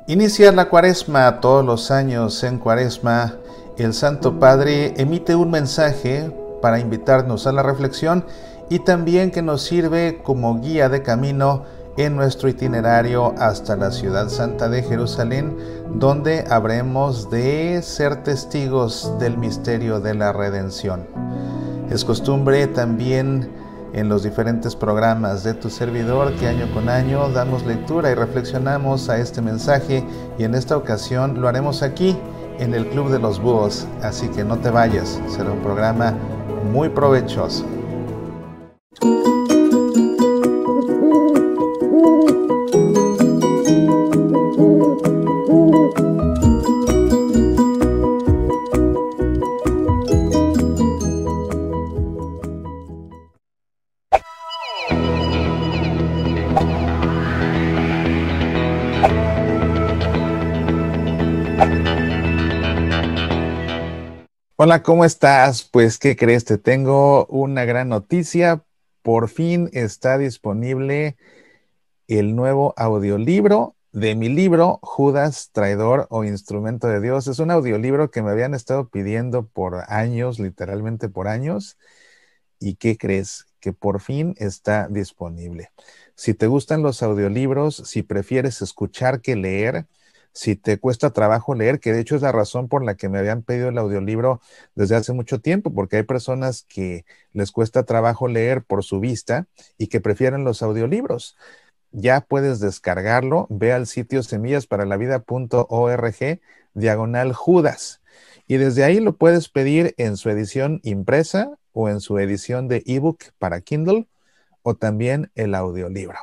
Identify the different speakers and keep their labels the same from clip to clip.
Speaker 1: Inicia la Cuaresma. Todos los años en Cuaresma, el Santo Padre emite un mensaje para invitarnos a la reflexión y también que nos sirve como guía de camino en nuestro itinerario hasta la ciudad santa de Jerusalén, donde habremos de ser testigos del misterio de la redención. Es costumbre también en los diferentes programas de tu servidor que año con año damos lectura y reflexionamos a este mensaje, y en esta ocasión lo haremos aquí en el Club de los Búhos, así que no te vayas, será un programa muy provechoso. Hola, ¿cómo estás? Pues, ¿qué crees? Te tengo una gran noticia. Por fin está disponible el nuevo audiolibro de mi libro, Judas, Traidor o Instrumento de Dios. Es un audiolibro que me habían estado pidiendo por años, literalmente por años. ¿Y qué crees? Que por fin está disponible. Si te gustan los audiolibros, si prefieres escuchar que leer, si te cuesta trabajo leer, que de hecho es la razón por la que me habían pedido el audiolibro desde hace mucho tiempo, porque hay personas que les cuesta trabajo leer por su vista y que prefieren los audiolibros. Ya puedes descargarlo. Ve al sitio semillasparalavida.org/Judas. Y desde ahí lo puedes pedir en su edición impresa o en su edición de ebook para Kindle, o también el audiolibro.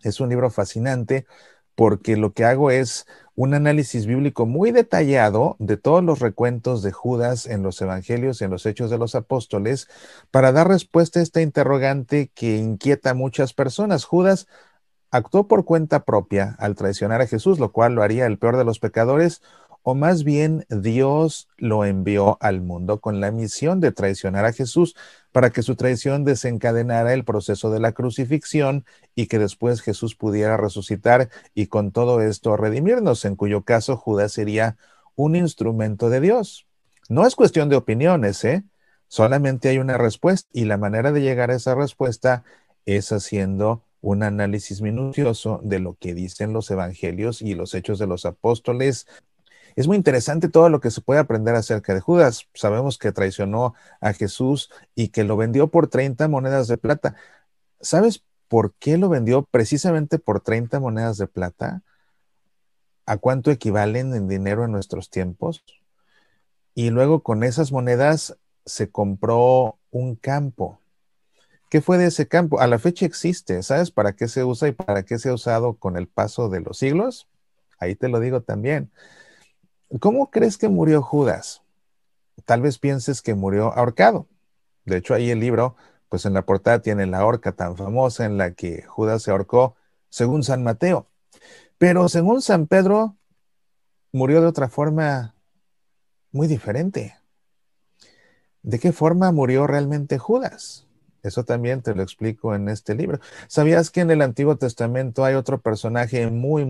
Speaker 1: Es un libro fascinante porque lo que hago es un análisis bíblico muy detallado de todos los recuentos de Judas en los evangelios y en los hechos de los apóstoles, para dar respuesta a esta interrogante que inquieta a muchas personas. ¿Judas actuó por cuenta propia al traicionar a Jesús, lo cual lo haría el peor de los pecadores, o más bien Dios lo envió al mundo con la misión de traicionar a Jesús para que su traición desencadenara el proceso de la crucifixión y que después Jesús pudiera resucitar y con todo esto redimirnos, en cuyo caso Judas sería un instrumento de Dios? No es cuestión de opiniones, ¿eh? Solamente hay una respuesta, y la manera de llegar a esa respuesta es haciendo un análisis minucioso de lo que dicen los evangelios y los hechos de los apóstoles. Es muy interesante todo lo que se puede aprender acerca de Judas. Sabemos que traicionó a Jesús y que lo vendió por 30 monedas de plata. ¿Sabes por qué lo vendió precisamente por 30 monedas de plata? ¿A cuánto equivalen en dinero en nuestros tiempos? Y luego con esas monedas se compró un campo. ¿Qué fue de ese campo? A la fecha existe. ¿Sabes para qué se usa y para qué se ha usado con el paso de los siglos? Ahí te lo digo también. ¿Cómo crees que murió Judas? Tal vez pienses que murió ahorcado. De hecho, ahí el libro, pues en la portada tiene la horca tan famosa en la que Judas se ahorcó, según San Mateo. Pero según San Pedro, murió de otra forma muy diferente. ¿De qué forma murió realmente Judas? Eso también te lo explico en este libro. ¿Sabías que en el Antiguo Testamento hay otro personaje muy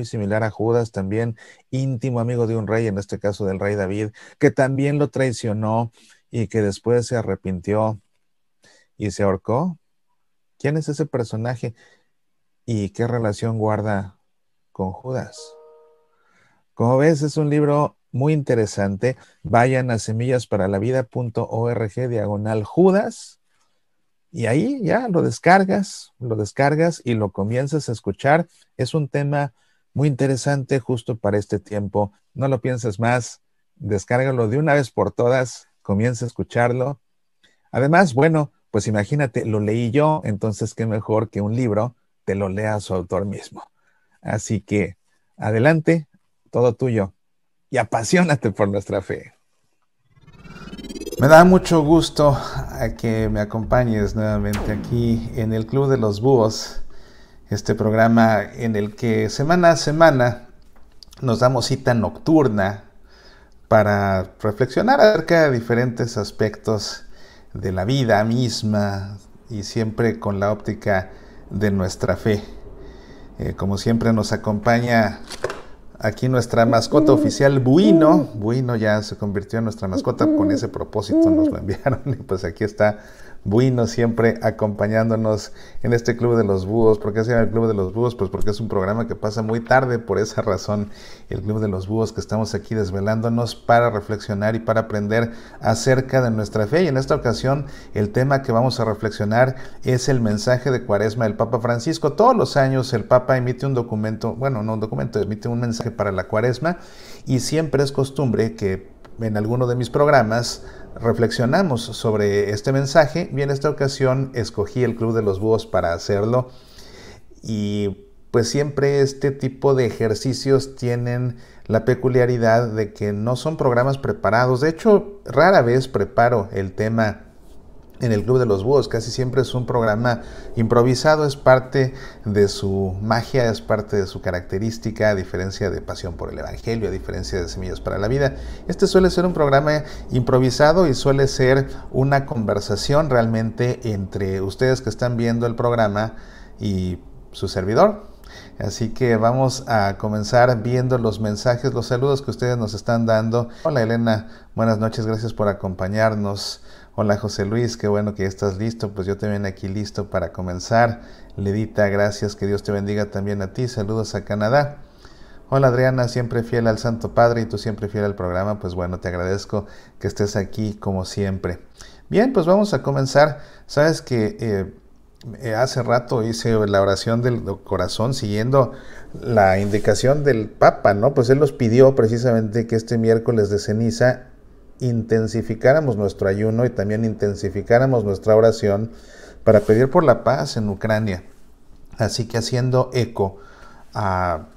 Speaker 1: similar a Judas, también íntimo amigo de un rey, en este caso del rey David, que también lo traicionó y que después se arrepintió y se ahorcó? ¿Quién es ese personaje y qué relación guarda con Judas? Como ves, es un libro muy interesante. Vayan a semillasparalavida.org/Judas. Y ahí ya lo descargas y lo comienzas a escuchar. Es un tema muy interesante justo para este tiempo. No lo pienses más, descárgalo de una vez por todas, comienza a escucharlo. Además, bueno, pues imagínate, lo leí yo, entonces qué mejor que un libro te lo lea su autor mismo. Así que, adelante, todo tuyo, y apasionate por nuestra fe. Me da mucho gusto a que me acompañes nuevamente aquí en el Club de los Búhos, este programa en el que semana a semana nos damos cita nocturna para reflexionar acerca de diferentes aspectos de la vida misma y siempre con la óptica de nuestra fe. Como siempre nos acompaña aquí nuestra mascota oficial, Buino. Buino ya se convirtió en nuestra mascota, con ese propósito nos lo enviaron y pues aquí está Buino siempre acompañándonos en este Club de los Búhos. ¿Por qué se llama el Club de los Búhos? Pues porque es un programa que pasa muy tarde, por esa razón el Club de los Búhos, que estamos aquí desvelándonos para reflexionar y para aprender acerca de nuestra fe. Y en esta ocasión el tema que vamos a reflexionar es el mensaje de Cuaresma del Papa Francisco. Todos los años el Papa emite un documento, bueno, no un documento, emite un mensaje para la Cuaresma, y siempre es costumbre que en alguno de mis programas reflexionamos sobre este mensaje. Y en esta ocasión escogí el Club de los Búhos para hacerlo, y pues siempre este tipo de ejercicios tienen la peculiaridad de que no son programas preparados. De hecho, rara vez preparo el tema en el Club de los Búhos, casi siempre es un programa improvisado. Es parte de su magia, es parte de su característica, a diferencia de Pasión por el Evangelio, a diferencia de Semillas para la Vida. Este suele ser un programa improvisado y suele ser una conversación realmente entre ustedes que están viendo el programa y su servidor. Así que vamos a comenzar viendo los mensajes, los saludos que ustedes nos están dando. Hola Elena, buenas noches, gracias por acompañarnos. Hola José Luis, qué bueno que ya estás listo, pues yo también aquí listo para comenzar. Ledita, gracias, que Dios te bendiga también a ti, saludos a Canadá. Hola Adriana, siempre fiel al Santo Padre y tú siempre fiel al programa, pues bueno, te agradezco que estés aquí como siempre. Bien, pues vamos a comenzar. Sabes que hace rato hice la oración del corazón siguiendo la indicación del Papa, ¿no? Pues él nos pidió precisamente que este miércoles de ceniza intensificáramos nuestro ayuno y también intensificáramos nuestra oración para pedir por la paz en Ucrania. Así que, haciendo eco a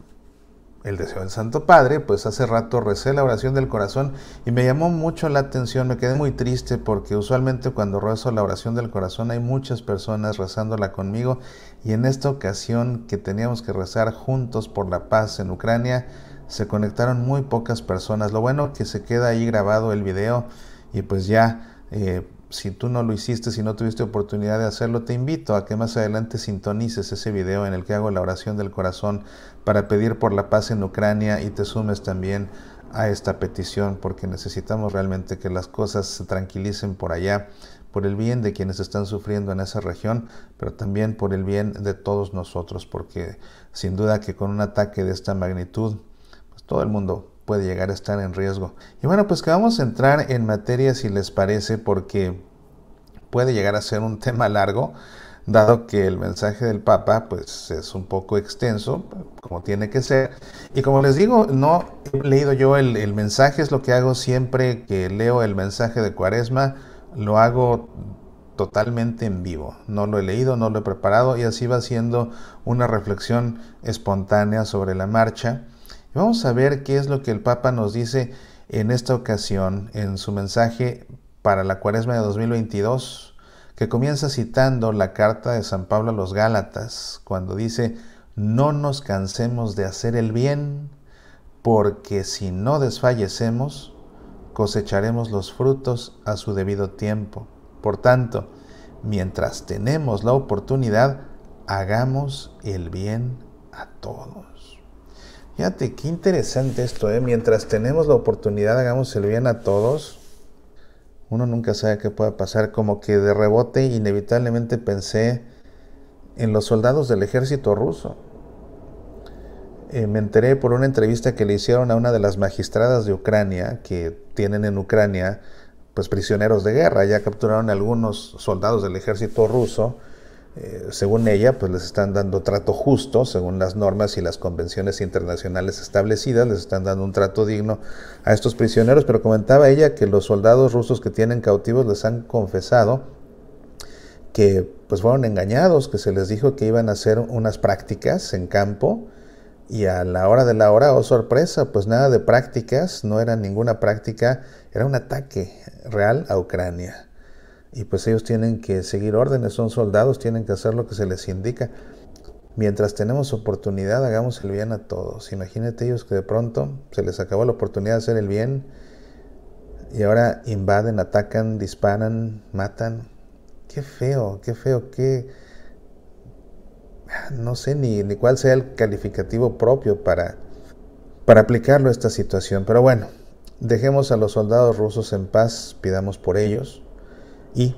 Speaker 1: el deseo del Santo Padre, pues hace rato recé la oración del corazón y me llamó mucho la atención. Me quedé muy triste porque usualmente cuando rezo la oración del corazón hay muchas personas rezándola conmigo, y en esta ocasión que teníamos que rezar juntos por la paz en Ucrania, se conectaron muy pocas personas. Lo bueno que se queda ahí grabado el video, y pues ya, si tú no lo hiciste, si no tuviste oportunidad de hacerlo, te invito a que más adelante sintonices ese video en el que hago la oración del corazón para pedir por la paz en Ucrania, y te sumes también a esta petición, porque necesitamos realmente que las cosas se tranquilicen por allá, por el bien de quienes están sufriendo en esa región, pero también por el bien de todos nosotros, porque sin duda que con un ataque de esta magnitud, todo el mundo puede llegar a estar en riesgo. Y bueno, pues que vamos a entrar en materia, si les parece, porque puede llegar a ser un tema largo, dado que el mensaje del Papa pues es un poco extenso, como tiene que ser. Y como les digo, no he leído yo el mensaje. Es lo que hago siempre que leo el mensaje de Cuaresma, lo hago totalmente en vivo. No lo he leído, no lo he preparado, y así va siendo una reflexión espontánea sobre la marcha. Vamos a ver qué es lo que el Papa nos dice en esta ocasión en su mensaje para la Cuaresma de 2022, que comienza citando la carta de San Pablo a los Gálatas, cuando dice: no nos cansemos de hacer el bien, porque si no desfallecemos, cosecharemos los frutos a su debido tiempo. Por tanto, mientras tenemos la oportunidad, hagamos el bien a todos. Fíjate, qué interesante esto, ¿eh? Mientras tenemos la oportunidad, hagamos el bien a todos. Uno nunca sabe qué pueda pasar. Como que de rebote, inevitablemente pensé en los soldados del ejército ruso. Me enteré por una entrevista que le hicieron a una de las magistradas de Ucrania, que tienen en Ucrania pues prisioneros de guerra. Ya capturaron a algunos soldados del ejército ruso. Según ella, pues les están dando trato justo, según las normas y las convenciones internacionales establecidas, les están dando un trato digno a estos prisioneros. Pero comentaba ella que los soldados rusos que tienen cautivos les han confesado que pues fueron engañados, que se les dijo que iban a hacer unas prácticas en campo, y a la hora de la hora, oh sorpresa, pues nada de prácticas, no era ninguna práctica, era un ataque real a Ucrania. Y pues ellos tienen que seguir órdenes, son soldados, tienen que hacer lo que se les indica. Mientras tenemos oportunidad, hagamos el bien a todos. Imagínate ellos que de pronto se les acabó la oportunidad de hacer el bien y ahora invaden, atacan, disparan, matan. Qué feo, qué feo, qué... no sé ni cuál sea el calificativo propio para aplicarlo a esta situación. Pero bueno, dejemos a los soldados rusos en paz, pidamos por ellos y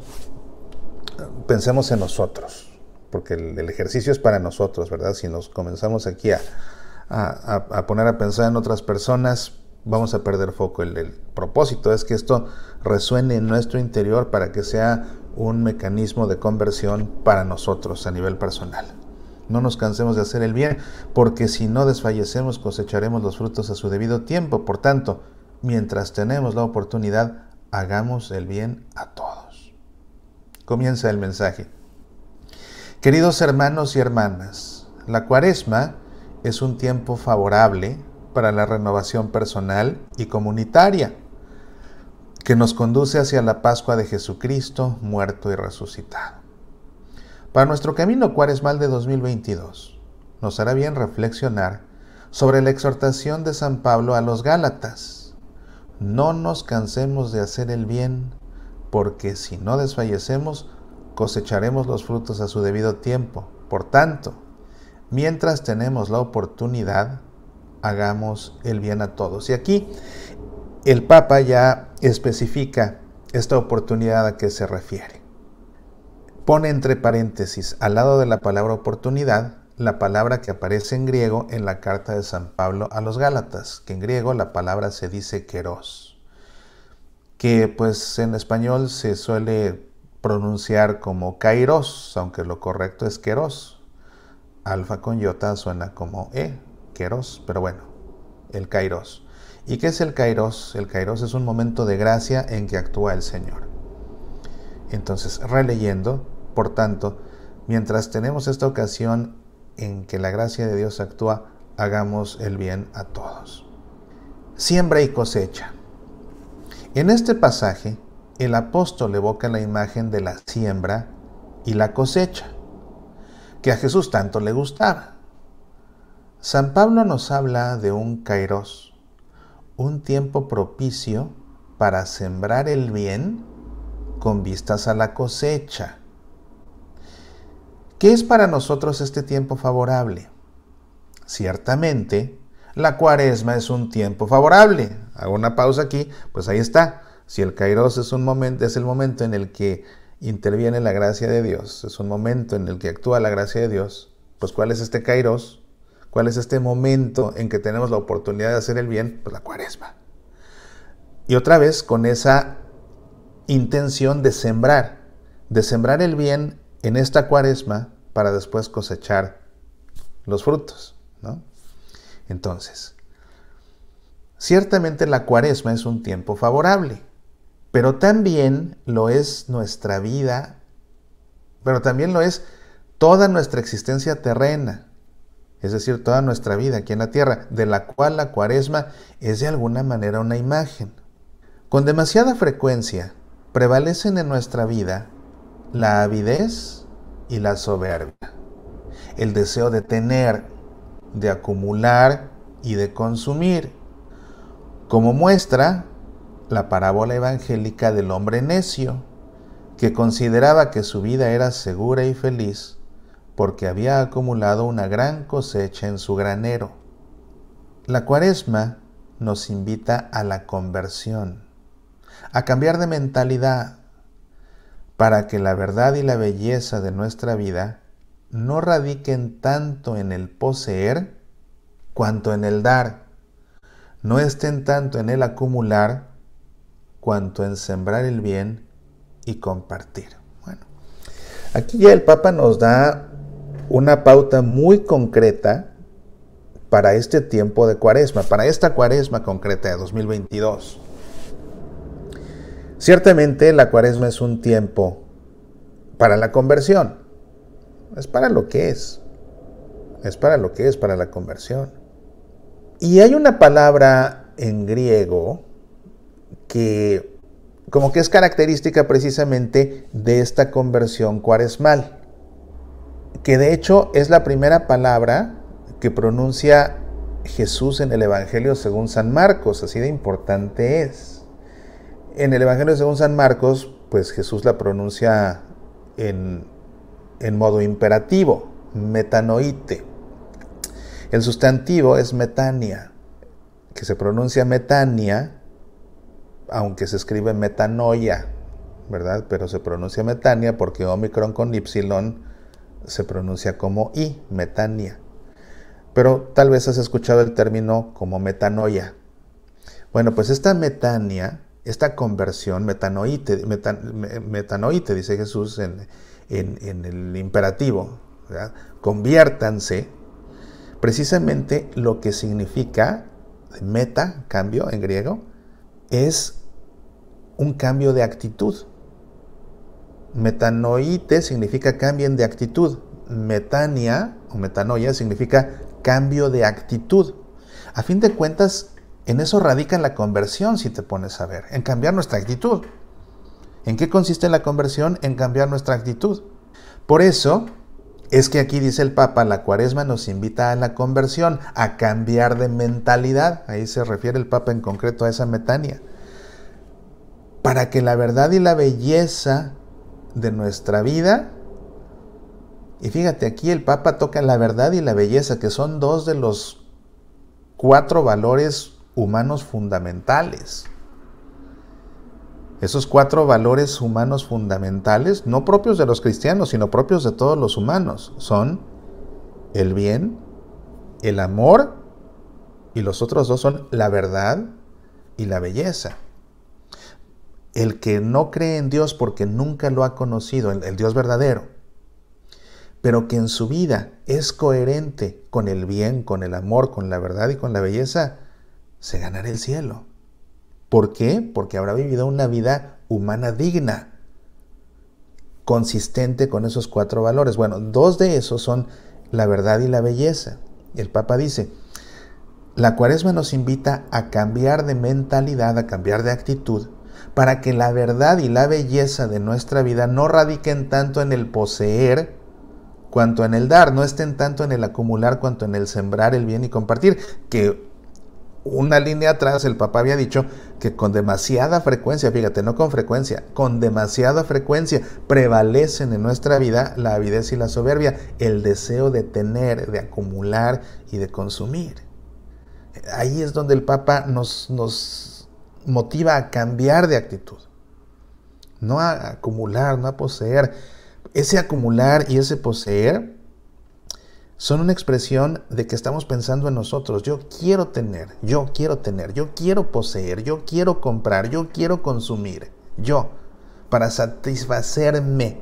Speaker 1: pensemos en nosotros, porque el ejercicio es para nosotros, ¿verdad? Si nos comenzamos aquí a poner a pensar en otras personas, vamos a perder foco. El propósito es que esto resuene en nuestro interior para que sea un mecanismo de conversión para nosotros a nivel personal. No nos cansemos de hacer el bien, porque si no desfallecemos cosecharemos los frutos a su debido tiempo. Por tanto, mientras tenemos la oportunidad, hagamos el bien a todos. Comienza el mensaje. Queridos hermanos y hermanas, la Cuaresma es un tiempo favorable para la renovación personal y comunitaria, que nos conduce hacia la Pascua de Jesucristo, muerto y resucitado. Para nuestro camino cuaresmal de 2022, nos hará bien reflexionar sobre la exhortación de San Pablo a los Gálatas. No nos cansemos de hacer el bien, porque si no desfallecemos, cosecharemos los frutos a su debido tiempo. Por tanto, mientras tenemos la oportunidad, hagamos el bien a todos. Y aquí el Papa ya especifica esta oportunidad a qué se refiere. Pone entre paréntesis, al lado de la palabra oportunidad, la palabra que aparece en griego en la carta de San Pablo a los Gálatas, que en griego la palabra se dice kairos, que pues en español se suele pronunciar como kairos, aunque lo correcto es kairos. Alfa con iota suena como kairos, pero bueno, el kairos. ¿Y qué es el kairos? El kairos es un momento de gracia en que actúa el Señor. Entonces, releyendo, por tanto, mientras tenemos esta ocasión en que la gracia de Dios actúa, hagamos el bien a todos. Siembra y cosecha. En este pasaje, el apóstol evoca la imagen de la siembra y la cosecha, que a Jesús tanto le gustaba. San Pablo nos habla de un kairos, un tiempo propicio para sembrar el bien con vistas a la cosecha. ¿Qué es para nosotros este tiempo favorable? Ciertamente, la Cuaresma es un tiempo favorable. Hago una pausa aquí, pues ahí está. Si el kairos es el momento en el que interviene la gracia de Dios, es un momento en el que actúa la gracia de Dios, pues ¿cuál es este kairos? ¿Cuál es este momento en que tenemos la oportunidad de hacer el bien? Pues la Cuaresma. Y otra vez con esa intención de sembrar el bien en esta Cuaresma para después cosechar los frutos, ¿no? Entonces, ciertamente la Cuaresma es un tiempo favorable, pero también lo es nuestra vida, pero también lo es toda nuestra existencia terrena, es decir, toda nuestra vida aquí en la tierra, de la cual la Cuaresma es de alguna manera una imagen. Con demasiada frecuencia prevalecen en nuestra vida la avidez y la soberbia, el deseo de tener, de acumular y de consumir, como muestra la parábola evangélica del hombre necio, que consideraba que su vida era segura y feliz porque había acumulado una gran cosecha en su granero. La Cuaresma nos invita a la conversión, a cambiar de mentalidad, para que la verdad y la belleza de nuestra vida no radiquen tanto en el poseer cuanto en el dar, no estén tanto en el acumular cuanto en sembrar el bien y compartir. Bueno, aquí ya el Papa nos da una pauta muy concreta para este tiempo de Cuaresma, para esta Cuaresma concreta de 2022. Ciertamente la Cuaresma es un tiempo para la conversión. Es para lo que es. Es para lo que es, para la conversión. Y hay una palabra en griego que como que es característica precisamente de esta conversión cuaresmal, que de hecho es la primera palabra que pronuncia Jesús en el Evangelio según San Marcos, así de importante es. En el Evangelio según San Marcos, pues Jesús la pronuncia en modo imperativo, metanoite. El sustantivo es metania, que se pronuncia metania, aunque se escribe metanoia, ¿verdad? Pero se pronuncia metania porque Omicron con Y se pronuncia como I, metania. Pero tal vez has escuchado el término como metanoia. Bueno, pues esta metania, esta conversión, metanoite, dice Jesús en el imperativo, ¿verdad? Conviértanse, precisamente lo que significa meta, cambio en griego, es un cambio de actitud. Metanoite significa cambien de actitud. Metania o metanoia significa cambio de actitud. A fin de cuentas, en eso radica la conversión, si te pones a ver, en cambiar nuestra actitud. ¿En qué consiste la conversión? En cambiar nuestra actitud. Por eso es que aquí dice el Papa, la Cuaresma nos invita a la conversión, a cambiar de mentalidad. Ahí se refiere el Papa en concreto a esa metania. Para que la verdad y la belleza de nuestra vida, y fíjate, aquí el Papa toca la verdad y la belleza, que son dos de los 4 valores humanos fundamentales. Esos 4 valores humanos fundamentales, no propios de los cristianos, sino propios de todos los humanos, son el bien, el amor, y los otros 2 son la verdad y la belleza. El que no cree en Dios porque nunca lo ha conocido, el Dios verdadero, pero que en su vida es coherente con el bien, con el amor, con la verdad y con la belleza, se ganará el cielo. ¿Por qué? Porque habrá vivido una vida humana digna, consistente con esos 4 valores. Bueno, 2 de esos son la verdad y la belleza. El Papa dice, la Cuaresma nos invita a cambiar de mentalidad, a cambiar de actitud, para que la verdad y la belleza de nuestra vida no radiquen tanto en el poseer cuanto en el dar, no estén tanto en el acumular cuanto en el sembrar el bien y compartir, que una línea atrás el Papa había dicho que con demasiada frecuencia, fíjate, no con frecuencia, con demasiada frecuencia prevalecen en nuestra vida la avidez y la soberbia, el deseo de tener, de acumular y de consumir. Ahí es donde el Papa nos motiva a cambiar de actitud, no a acumular, no a poseer. Ese acumular y ese poseer son una expresión de que estamos pensando en nosotros. Yo quiero tener, yo quiero poseer, yo quiero comprar, yo quiero consumir, para satisfacerme.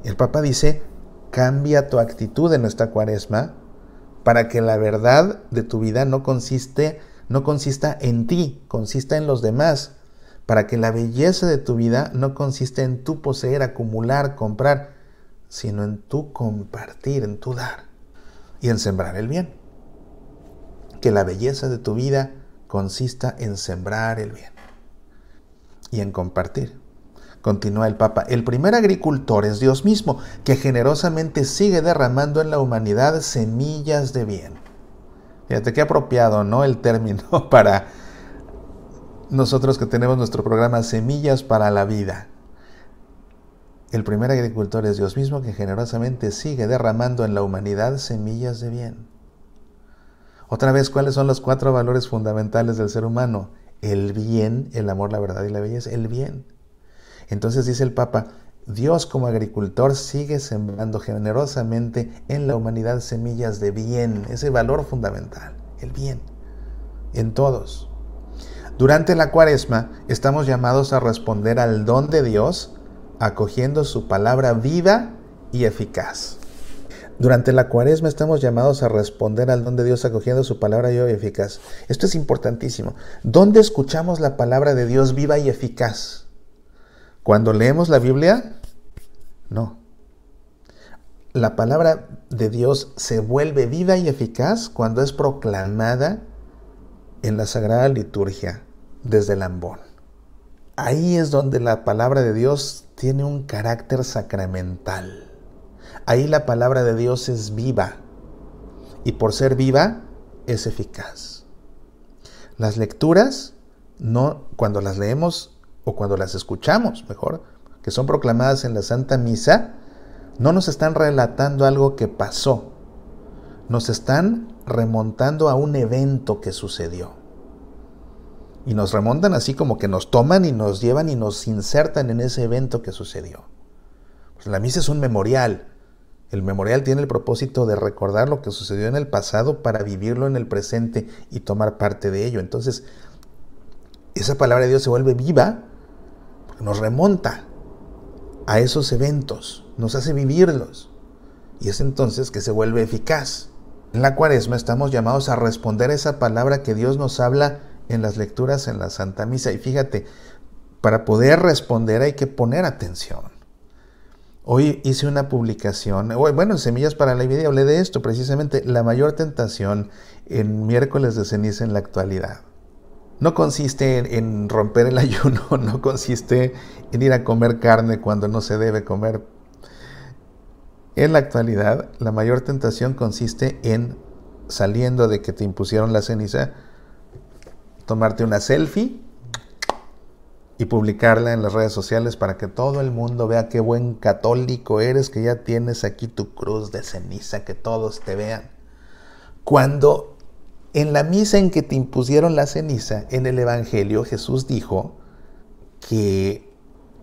Speaker 1: El Papa dice, cambia tu actitud en esta Cuaresma para que la verdad de tu vida no consista en ti, consista en los demás, para que la belleza de tu vida no consista en tu poseer, acumular, comprar, sino en tu compartir, en tu dar y en sembrar el bien. Que la belleza de tu vida consista en sembrar el bien y en compartir. Continúa el Papa, el primer agricultor es Dios mismo, que generosamente sigue derramando en la humanidad semillas de bien. Fíjate qué apropiado, ¿no? El término para nosotros que tenemos nuestro programa Semillas para la Vida. El primer agricultor es Dios mismo, que generosamente sigue derramando en la humanidad semillas de bien. Otra vez, ¿cuáles son los 4 valores fundamentales del ser humano? El bien, el amor, la verdad y la belleza, el bien. Entonces dice el Papa, Dios como agricultor sigue sembrando generosamente en la humanidad semillas de bien, ese valor fundamental, el bien, en todos. Durante la Cuaresma estamos llamados a responder al don de Dios acogiendo su palabra viva y eficaz. Durante la Cuaresma estamos llamados a responder al don de Dios acogiendo su palabra viva y eficaz. Esto es importantísimo. ¿Dónde escuchamos la palabra de Dios viva y eficaz? ¿Cuando leemos la Biblia? No. La palabra de Dios se vuelve viva y eficaz cuando es proclamada en la Sagrada Liturgia desde el ambón. Ahí es donde la palabra de Dios tiene un carácter sacramental. Ahí la palabra de Dios es viva y por ser viva es eficaz. Las lecturas, no, cuando las leemos o cuando las escuchamos, mejor, que son proclamadas en la Santa Misa, No nos están relatando algo que pasó, nos están remontando a un evento que sucedió. Y nos remontan así como que nos toman y nos llevan y nos insertan en ese evento que sucedió. Pues la misa es un memorial. El memorial tiene el propósito de recordar lo que sucedió en el pasado para vivirlo en el presente y tomar parte de ello. Entonces, esa palabra de Dios se vuelve viva porque nos remonta a esos eventos, nos hace vivirlos. Y es entonces que se vuelve eficaz. En la Cuaresma estamos llamados a responder a esa palabra que Dios nos habla en las lecturas en la Santa Misa. Y fíjate, para poder responder hay que poner atención. Hoy hice una publicación, bueno, en Semillas para la Vida hablé de esto, precisamente la mayor tentación en miércoles de ceniza en la actualidad. No consiste en romper el ayuno, no consiste en ir a comer carne cuando no se debe comer. En la actualidad, la mayor tentación consiste en, saliendo de que te impusieron la ceniza, tomarte una selfie y publicarla en las redes sociales para que todo el mundo vea qué buen católico eres, que ya tienes aquí tu cruz de ceniza, que todos te vean. Cuando en la misa en que te impusieron la ceniza, en el Evangelio, Jesús dijo que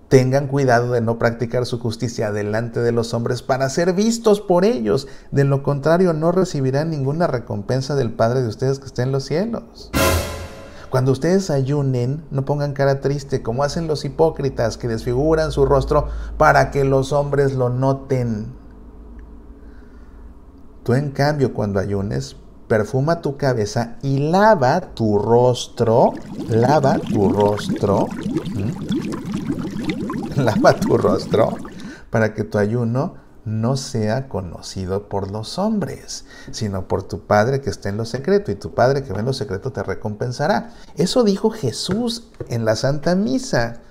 Speaker 1: tengan cuidado de no practicar su justicia delante de los hombres para ser vistos por ellos. De lo contrario, no recibirán ninguna recompensa del Padre de ustedes que está en los cielos. Cuando ustedes ayunen, no pongan cara triste, como hacen los hipócritas que desfiguran su rostro para que los hombres lo noten. Tú, en cambio, cuando ayunes, perfuma tu cabeza y lava tu rostro, lava tu rostro para que tu ayuno no sea conocido por los hombres, sino por tu Padre que está en lo secreto, y tu Padre que ve en lo secreto te recompensará. Eso dijo Jesús en la Santa Misa,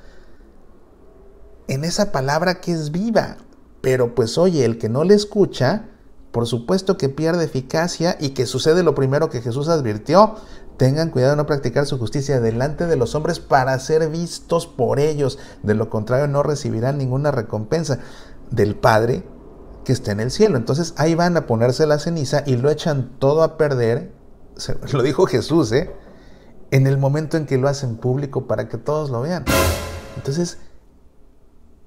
Speaker 1: en esa palabra que es viva. Pero pues oye, el que no le escucha, por supuesto que pierde eficacia, y que sucede lo primero que Jesús advirtió: tengan cuidado de no practicar su justicia delante de los hombres para ser vistos por ellos, de lo contrario no recibirán ninguna recompensa del Padre que está en el cielo. Entonces ahí van a ponerse la ceniza y lo echan todo a perder, lo dijo Jesús, en el momento en que lo hacen público para que todos lo vean. Entonces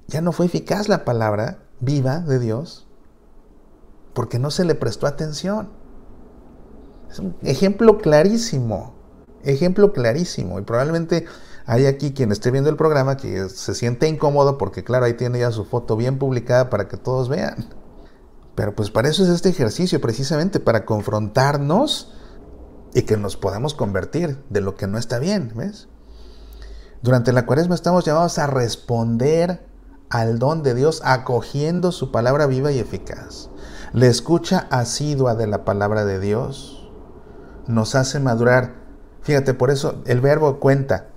Speaker 1: ya no fue eficaz la palabra viva de Dios porque no se le prestó atención. Es un ejemplo clarísimo, y probablemente hay aquí quien esté viendo el programa que se siente incómodo porque, claro, ahí tiene ya su foto bien publicada para que todos vean. Pero pues para eso es este ejercicio, precisamente para confrontarnos y que nos podamos convertir de lo que no está bien, ¿ves? Durante la Cuaresma estamos llamados a responder al don de Dios acogiendo su palabra viva y eficaz. La escucha asidua de la palabra de Dios nos hace madurar. Fíjate, por eso el verbo cuenta.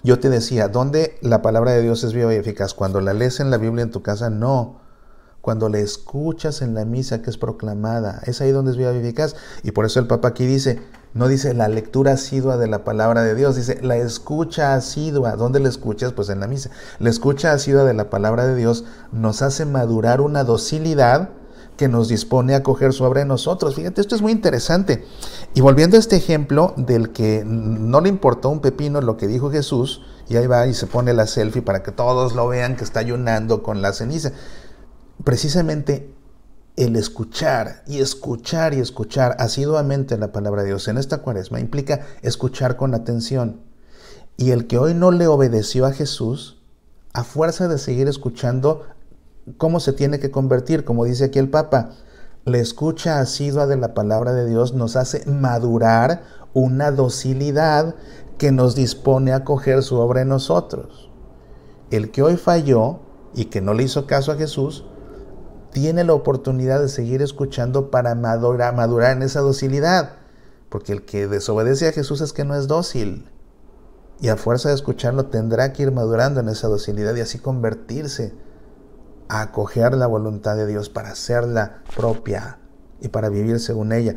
Speaker 1: Yo te decía, ¿dónde la palabra de Dios es viva y eficaz? Cuando la lees en la Biblia en tu casa, no. Cuando la escuchas en la misa que es proclamada, es ahí donde es viva y eficaz. Y por eso el Papa aquí dice, no dice la lectura asidua de la palabra de Dios, dice la escucha asidua. ¿Dónde la escuchas? Pues en la misa. La escucha asidua de la palabra de Dios nos hace madurar una docilidad que nos dispone a acoger su obra en nosotros. Fíjate, esto es muy interesante. Y volviendo a este ejemplo del que no le importó un pepino lo que dijo Jesús, y ahí va y se pone la selfie para que todos lo vean que está ayunando con la ceniza. Precisamente el escuchar y escuchar y escuchar asiduamente la palabra de Dios en esta Cuaresma implica escuchar con atención. Y el que hoy no le obedeció a Jesús, a fuerza de seguir escuchando, ¿cómo se tiene que convertir? Como dice aquí el Papa, la escucha asidua de la palabra de Dios nos hace madurar una docilidad que nos dispone a acoger su obra en nosotros. El que hoy falló y que no le hizo caso a Jesús, tiene la oportunidad de seguir escuchando para madurar en esa docilidad. Porque el que desobedece a Jesús es que no es dócil. Y a fuerza de escucharlo tendrá que ir madurando en esa docilidad y así convertirse a acoger la voluntad de Dios para hacerla propia y para vivir según ella.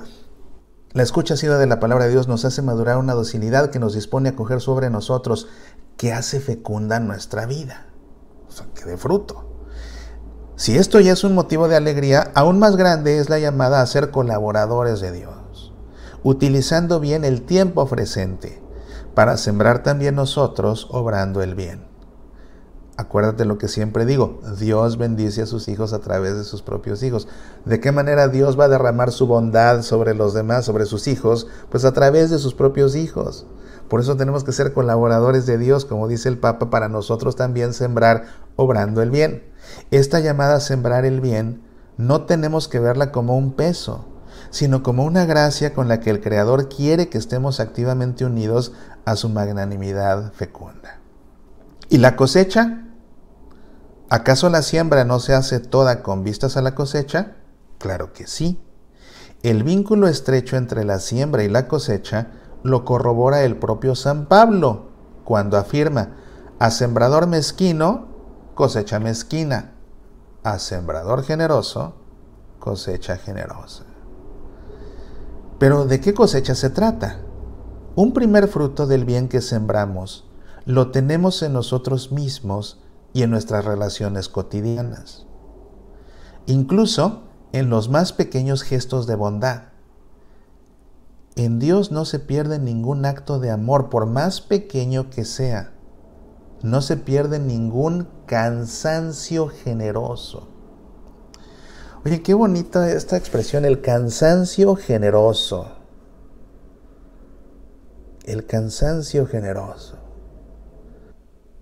Speaker 1: La escucha asidua de la palabra de Dios nos hace madurar una docilidad que nos dispone a acoger su obra en nosotros, que hace fecunda nuestra vida, o sea, que dé fruto. Si esto ya es un motivo de alegría, aún más grande es la llamada a ser colaboradores de Dios, utilizando bien el tiempo presente para sembrar también nosotros obrando el bien. Acuérdate lo que siempre digo, Dios bendice a sus hijos a través de sus propios hijos. ¿De qué manera Dios va a derramar su bondad sobre los demás, sobre sus hijos? Pues a través de sus propios hijos. Por eso tenemos que ser colaboradores de Dios, como dice el Papa, para nosotros también sembrar obrando el bien. Esta llamada a sembrar el bien no tenemos que verla como un peso, sino como una gracia con la que el Creador quiere que estemos activamente unidos a su magnanimidad fecunda. ¿Y la cosecha? ¿Acaso la siembra no se hace toda con vistas a la cosecha? Claro que sí. El vínculo estrecho entre la siembra y la cosecha lo corrobora el propio San Pablo, cuando afirma: a sembrador mezquino, cosecha mezquina; a sembrador generoso, cosecha generosa. Pero ¿de qué cosecha se trata? Un primer fruto del bien que sembramos lo tenemos en nosotros mismos y en nuestras relaciones cotidianas, incluso en los más pequeños gestos de bondad. En Dios no se pierde ningún acto de amor, por más pequeño que sea. No se pierde ningún cansancio generoso. Oye, qué bonita esta expresión, el cansancio generoso. El cansancio generoso.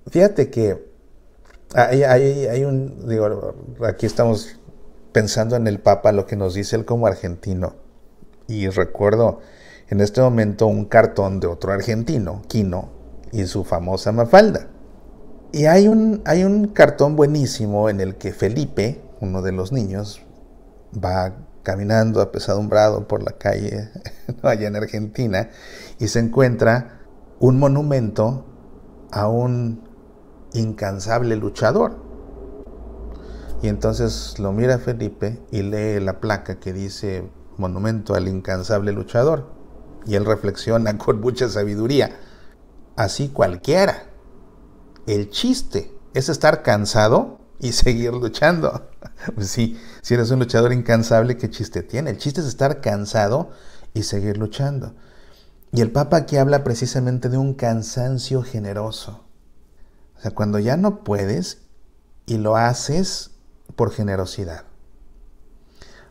Speaker 1: Fíjate que aquí estamos pensando en el Papa, lo que nos dice él como argentino. Y recuerdo en este momento un cartón de otro argentino, Quino, y su famosa Mafalda. Y hay un cartón buenísimo en el que Felipe, uno de los niños, va caminando apesadumbrado por la calle allá en Argentina y se encuentra un monumento a un incansable luchador. Y entonces lo mira Felipe y lee la placa que dice monumento al incansable luchador. Y él reflexiona con mucha sabiduría: así cualquiera. El chiste es estar cansado y seguir luchando. Pues sí, si eres un luchador incansable, ¿qué chiste tiene? El chiste es estar cansado y seguir luchando. Y el Papa aquí habla precisamente de un cansancio generoso. O sea, cuando ya no puedes y lo haces por generosidad.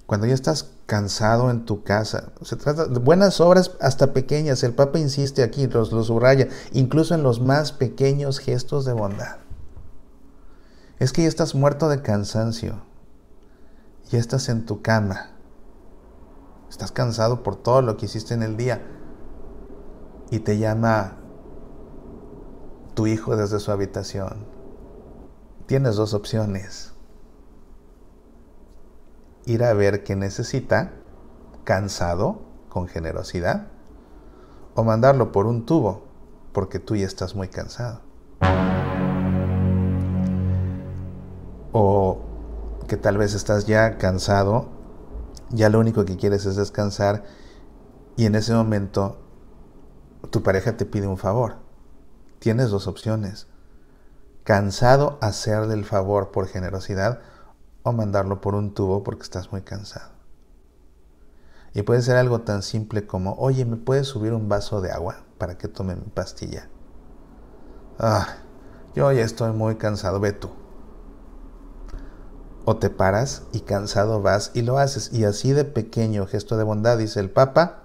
Speaker 1: Cuando ya estás cansado en tu casa. Se trata de buenas obras hasta pequeñas. El Papa insiste aquí, lo subraya, incluso en los más pequeños gestos de bondad. Es que ya estás muerto de cansancio. Ya estás en tu cama. Estás cansado por todo lo que hiciste en el día. Y te llama tu hijo desde su habitación. Tienes dos opciones: ir a ver qué necesita, cansado, con generosidad, o mandarlo por un tubo, porque tú ya estás muy cansado. O que tal vez estás ya cansado, ya lo único que quieres es descansar, y en ese momento tu pareja te pide un favor. Tienes dos opciones: cansado, hacerle el favor por generosidad, o mandarlo por un tubo porque estás muy cansado. Y puede ser algo tan simple como: oye, ¿me puedes subir un vaso de agua para que tome mi pastilla? Yo ya estoy muy cansado, ve tú. O te paras y cansado vas y lo haces. Y así de pequeño gesto de bondad, dice el Papa,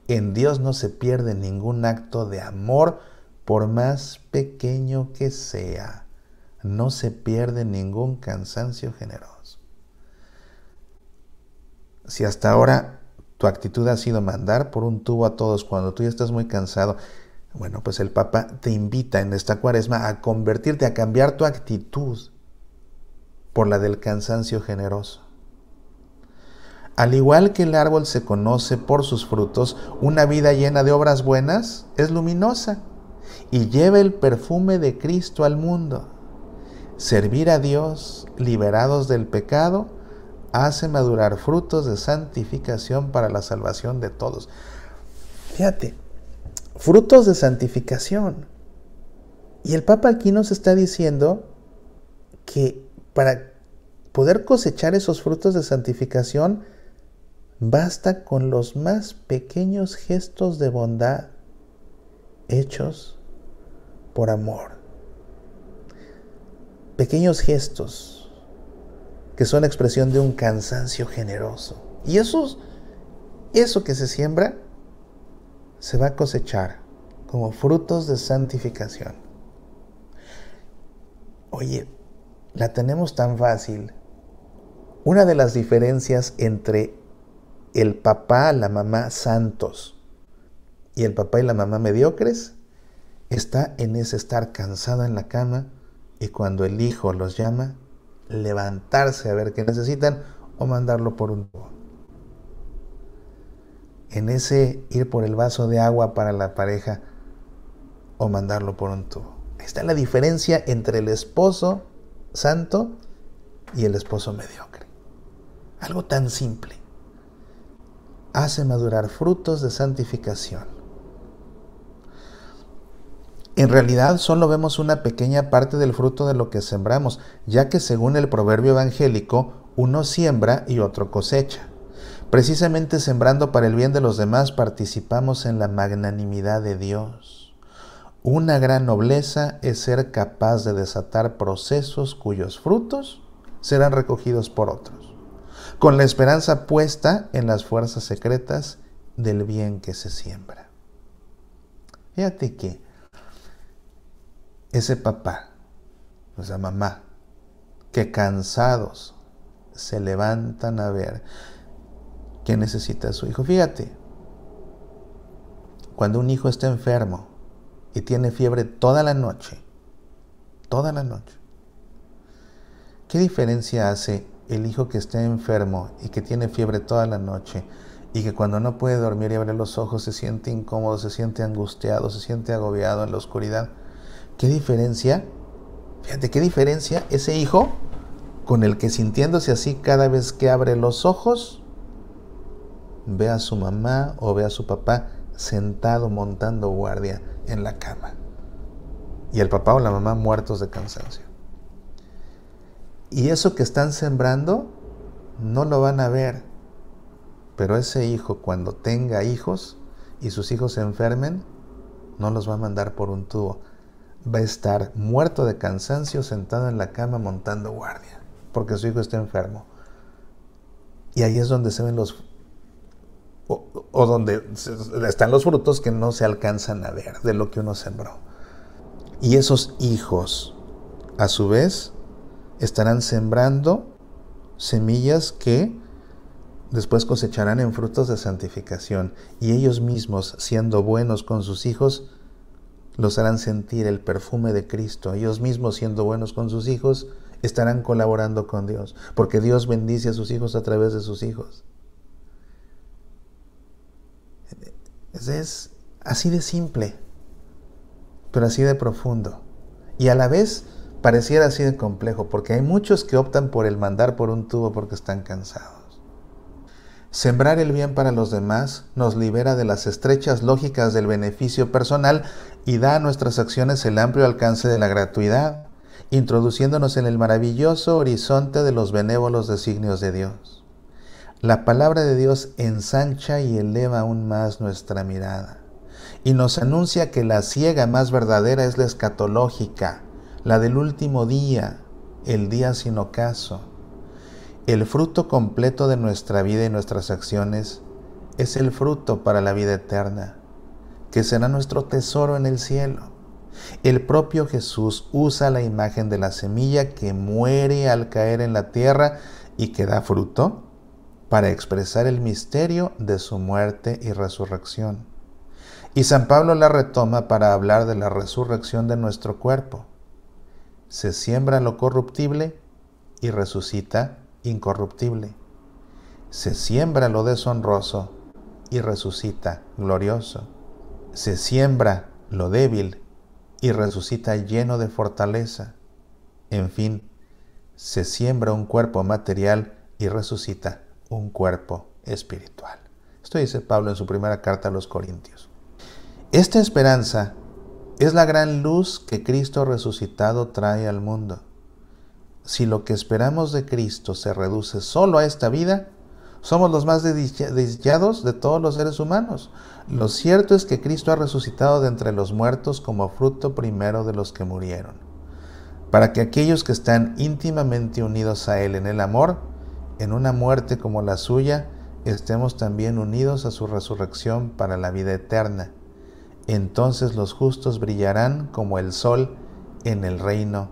Speaker 1: en Dios no se pierde ningún acto de amor, por más pequeño que sea. No se pierde ningún cansancio generoso. Si hasta ahora tu actitud ha sido mandar por un tubo a todos cuando tú ya estás muy cansado, bueno, pues el Papa te invita en esta Cuaresma a convertirte, a cambiar tu actitud por la del cansancio generoso. Al igual que el árbol se conoce por sus frutos, una vida llena de obras buenas es luminosa y lleva el perfume de Cristo al mundo. Servir a Dios, liberados del pecado, hace madurar frutos de santificación para la salvación de todos. Fíjate, frutos de santificación. Y el Papa aquí nos está diciendo que para poder cosechar esos frutos de santificación, basta con los más pequeños gestos de bondad hechos por amor. Pequeños gestos que son expresión de un cansancio generoso. Y eso que se siembra se va a cosechar como frutos de santificación. Oye, la tenemos tan fácil. Una de las diferencias entre el papá, la mamá santos y el papá y la mamá mediocres está en ese estar cansado en la cama y cuando el hijo los llama, levantarse a ver qué necesitan o mandarlo por un tubo. En ese ir por el vaso de agua para la pareja o mandarlo por un tubo. Ahí está la diferencia entre el esposo santo y el esposo mediocre. Algo tan simple hace madurar frutos de santificación. En realidad solo vemos una pequeña parte del fruto de lo que sembramos, ya que según el proverbio evangélico, uno siembra y otro cosecha. Precisamente sembrando para el bien de los demás participamos en la magnanimidad de Dios. Una gran nobleza es ser capaz de desatar procesos cuyos frutos serán recogidos por otros, con la esperanza puesta en las fuerzas secretas del bien que se siembra. Fíjate que ese papá, esa mamá, que cansados se levantan a ver qué necesita su hijo. Fíjate, cuando un hijo está enfermo y tiene fiebre toda la noche, ¿qué diferencia hace el hijo que está enfermo y que tiene fiebre toda la noche y que cuando no puede dormir y abre los ojos se siente incómodo, se siente angustiado, se siente agobiado en la oscuridad? ¿Qué diferencia? Fíjate, ¿qué diferencia ese hijo con el que sintiéndose así cada vez que abre los ojos ve a su mamá o ve a su papá sentado montando guardia en la cama y el papá o la mamá muertos de cansancio? Y eso que están sembrando no lo van a ver, pero ese hijo cuando tenga hijos y sus hijos se enfermen, no los va a mandar por un tubo. Va a estar muerto de cansancio sentado en la cama montando guardia porque su hijo está enfermo. Y ahí es donde se ven donde están los frutos que no se alcanzan a ver de lo que uno sembró. Y esos hijos, a su vez, estarán sembrando semillas que después cosecharán en frutos de santificación. Y ellos mismos, siendo buenos con sus hijos, los harán sentir el perfume de Cristo. Ellos mismos, siendo buenos con sus hijos, estarán colaborando con Dios, porque Dios bendice a sus hijos a través de sus hijos. Es así de simple, pero así de profundo. Y a la vez pareciera así de complejo, porque hay muchos que optan por el mandar por un tubo porque están cansados. Sembrar el bien para los demás nos libera de las estrechas lógicas del beneficio personal y da a nuestras acciones el amplio alcance de la gratuidad, introduciéndonos en el maravilloso horizonte de los benévolos designios de Dios. La palabra de Dios ensancha y eleva aún más nuestra mirada y nos anuncia que la siega más verdadera es la escatológica, la del último día, el día sin ocaso. El fruto completo de nuestra vida y nuestras acciones es el fruto para la vida eterna, que será nuestro tesoro en el cielo. El propio Jesús usa la imagen de la semilla que muere al caer en la tierra y que da fruto para expresar el misterio de su muerte y resurrección. Y San Pablo la retoma para hablar de la resurrección de nuestro cuerpo. Se siembra lo corruptible y resucita incorruptible. Se siembra lo deshonroso y resucita glorioso. Se siembra lo débil y resucita lleno de fortaleza. En fin, se siembra un cuerpo material y resucita un cuerpo espiritual. Esto dice Pablo en su primera carta a los Corintios. Esta esperanza es la gran luz que Cristo resucitado trae al mundo. si lo que esperamos de Cristo se reduce solo a esta vida, somos los más desdichados de todos los seres humanos. Lo cierto es que Cristo ha resucitado de entre los muertos como fruto primero de los que murieron, para que aquellos que están íntimamente unidos a Él en el amor, en una muerte como la suya, estemos también unidos a su resurrección para la vida eterna. Entonces los justos brillarán como el sol en el reino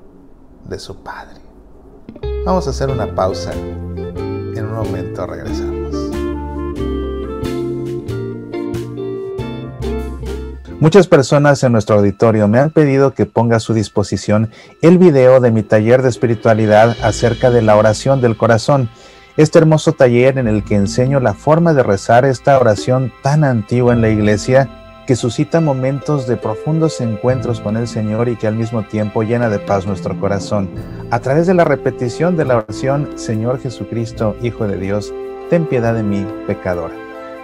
Speaker 1: de su Padre. Vamos a hacer una pausa. En un momento regresamos. Muchas personas en nuestro auditorio me han pedido que ponga a su disposición el video de mi taller de espiritualidad acerca de la oración del corazón. Este hermoso taller en el que enseño la forma de rezar esta oración tan antigua en la iglesia, que suscita momentos de profundos encuentros con el Señor y que al mismo tiempo llena de paz nuestro corazón. A través de la repetición de la oración, Señor Jesucristo, Hijo de Dios, ten piedad de mí, pecador.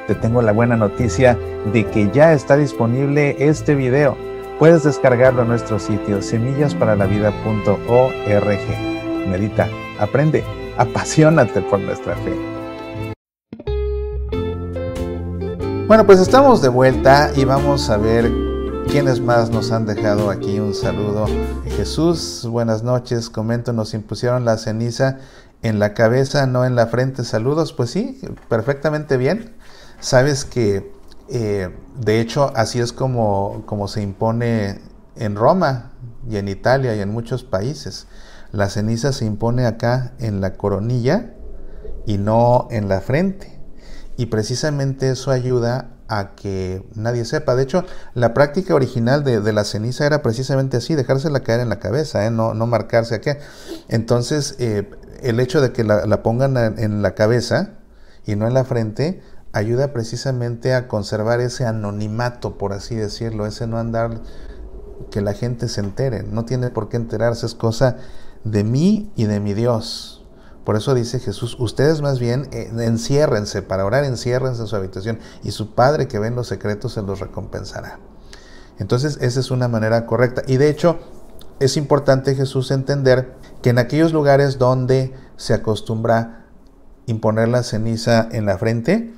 Speaker 1: Te tengo la buena noticia de que ya está disponible este video. Puedes descargarlo en nuestro sitio semillasparalavida.org. Medita, aprende, apasionate por nuestra fe. Bueno, pues estamos de vuelta y vamos a ver quiénes más nos han dejado aquí un saludo. Jesús, buenas noches, comento, nos impusieron la ceniza en la cabeza, no en la frente. Saludos, pues sí, perfectamente bien. Sabes que, de hecho, así es como se impone en Roma y en Italia y en muchos países. La ceniza se impone acá en la coronilla y no en la frente. Y precisamente eso ayuda a que nadie sepa. De hecho, la práctica original de la ceniza era precisamente así, dejársela caer en la cabeza, no marcarse aquí. Entonces, el hecho de que la pongan en la cabeza y no en la frente, ayuda precisamente a conservar ese anonimato, por así decirlo, ese no andar que la gente se entere. No tiene por qué enterarse, es cosa de mí y de mi Dios. Por eso dice Jesús, ustedes más bien enciérrense, para orar enciérrense en su habitación y su Padre que ve en los secretos se los recompensará. Entonces esa es una manera correcta. Y de hecho es importante, Jesús, entender que en aquellos lugares donde se acostumbra imponer la ceniza en la frente,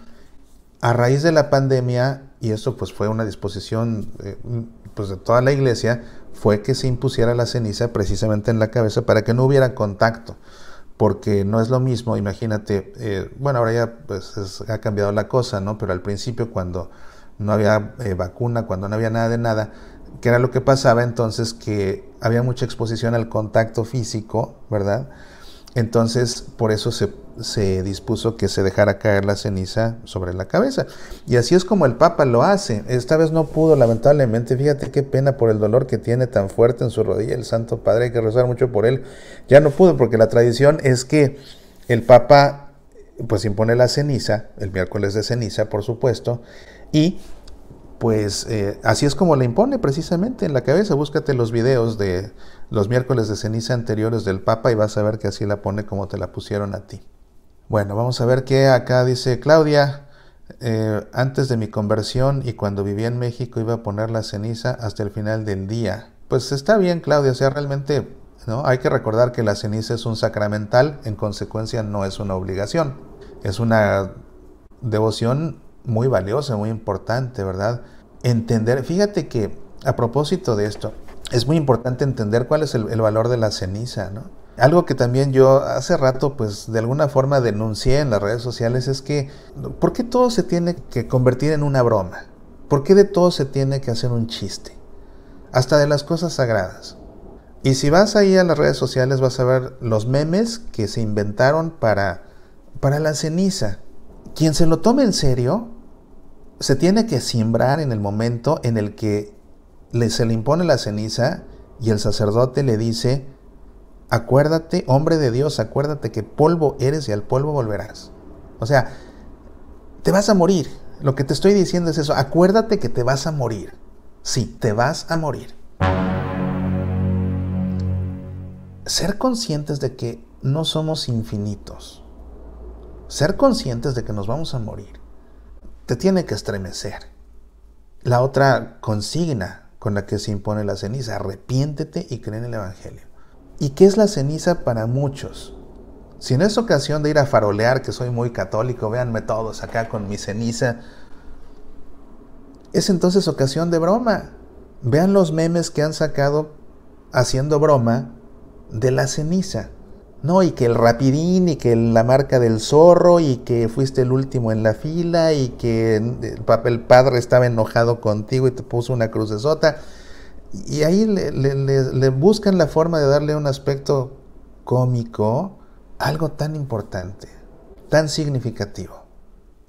Speaker 1: a raíz de la pandemia, y esto pues fue una disposición pues de toda la iglesia, fue que se impusiera la ceniza precisamente en la cabeza para que no hubiera contacto. Porque no es lo mismo, imagínate, bueno, ahora ya pues ha cambiado la cosa, ¿no? Pero al principio, cuando no había vacuna, cuando no había nada de nada, ¿qué era lo que pasaba? Entonces que había mucha exposición al contacto físico, ¿verdad? Entonces, por eso se dispuso que se dejara caer la ceniza sobre la cabeza. Y así es como el Papa lo hace. Esta vez no pudo, lamentablemente. Fíjate qué pena por el dolor que tiene tan fuerte en su rodilla el Santo Padre. Hay que rezar mucho por él. Ya no pudo, porque la tradición es que el Papa pues impone la ceniza, el miércoles de ceniza, por supuesto, y pues así es como la impone precisamente en la cabeza. Búscate los videos de los miércoles de ceniza anteriores del Papa y vas a ver que así la pone como te la pusieron a ti. Bueno, vamos a ver qué acá dice Claudia. Antes de mi conversión y cuando vivía en México iba a poner la ceniza hasta el final del día. Pues está bien, Claudia, o sea, realmente, ¿no? Hay que recordar que la ceniza es un sacramental, en consecuencia no es una obligación. Es una devoción muy valiosa, muy importante, ¿verdad? Entender, fíjate que a propósito de esto, es muy importante entender cuál es el valor de la ceniza, ¿no? Algo que también yo hace rato, pues de alguna forma denuncié en las redes sociales es que, ¿por qué todo se tiene que convertir en una broma? ¿Por qué de todo se tiene que hacer un chiste? Hasta de las cosas sagradas. Y si vas ahí a las redes sociales vas a ver los memes que se inventaron para la ceniza. Quien se lo tome en serio, se tiene que simbrar en el momento en el que se le impone la ceniza y el sacerdote le dice: acuérdate, hombre de Dios, acuérdate que polvo eres y al polvo volverás. O sea, te vas a morir. Lo que te estoy diciendo es eso. Acuérdate que te vas a morir. Sí, te vas a morir. Ser conscientes de que no somos infinitos. Ser conscientes de que nos vamos a morir. Te tiene que estremecer. La otra consigna con la que se impone la ceniza: arrepiéntete y cree en el Evangelio. ¿Y qué es la ceniza para muchos? Si no es ocasión de ir a farolear, que soy muy católico, véanme todos acá con mi ceniza, es entonces ocasión de broma. Vean los memes que han sacado haciendo broma de la ceniza. No, y que el rapidín, y que la marca del zorro, y que fuiste el último en la fila, y que el padre estaba enojado contigo y te puso una crucesota. Y ahí le buscan la forma de darle un aspecto cómico a algo tan importante, tan significativo.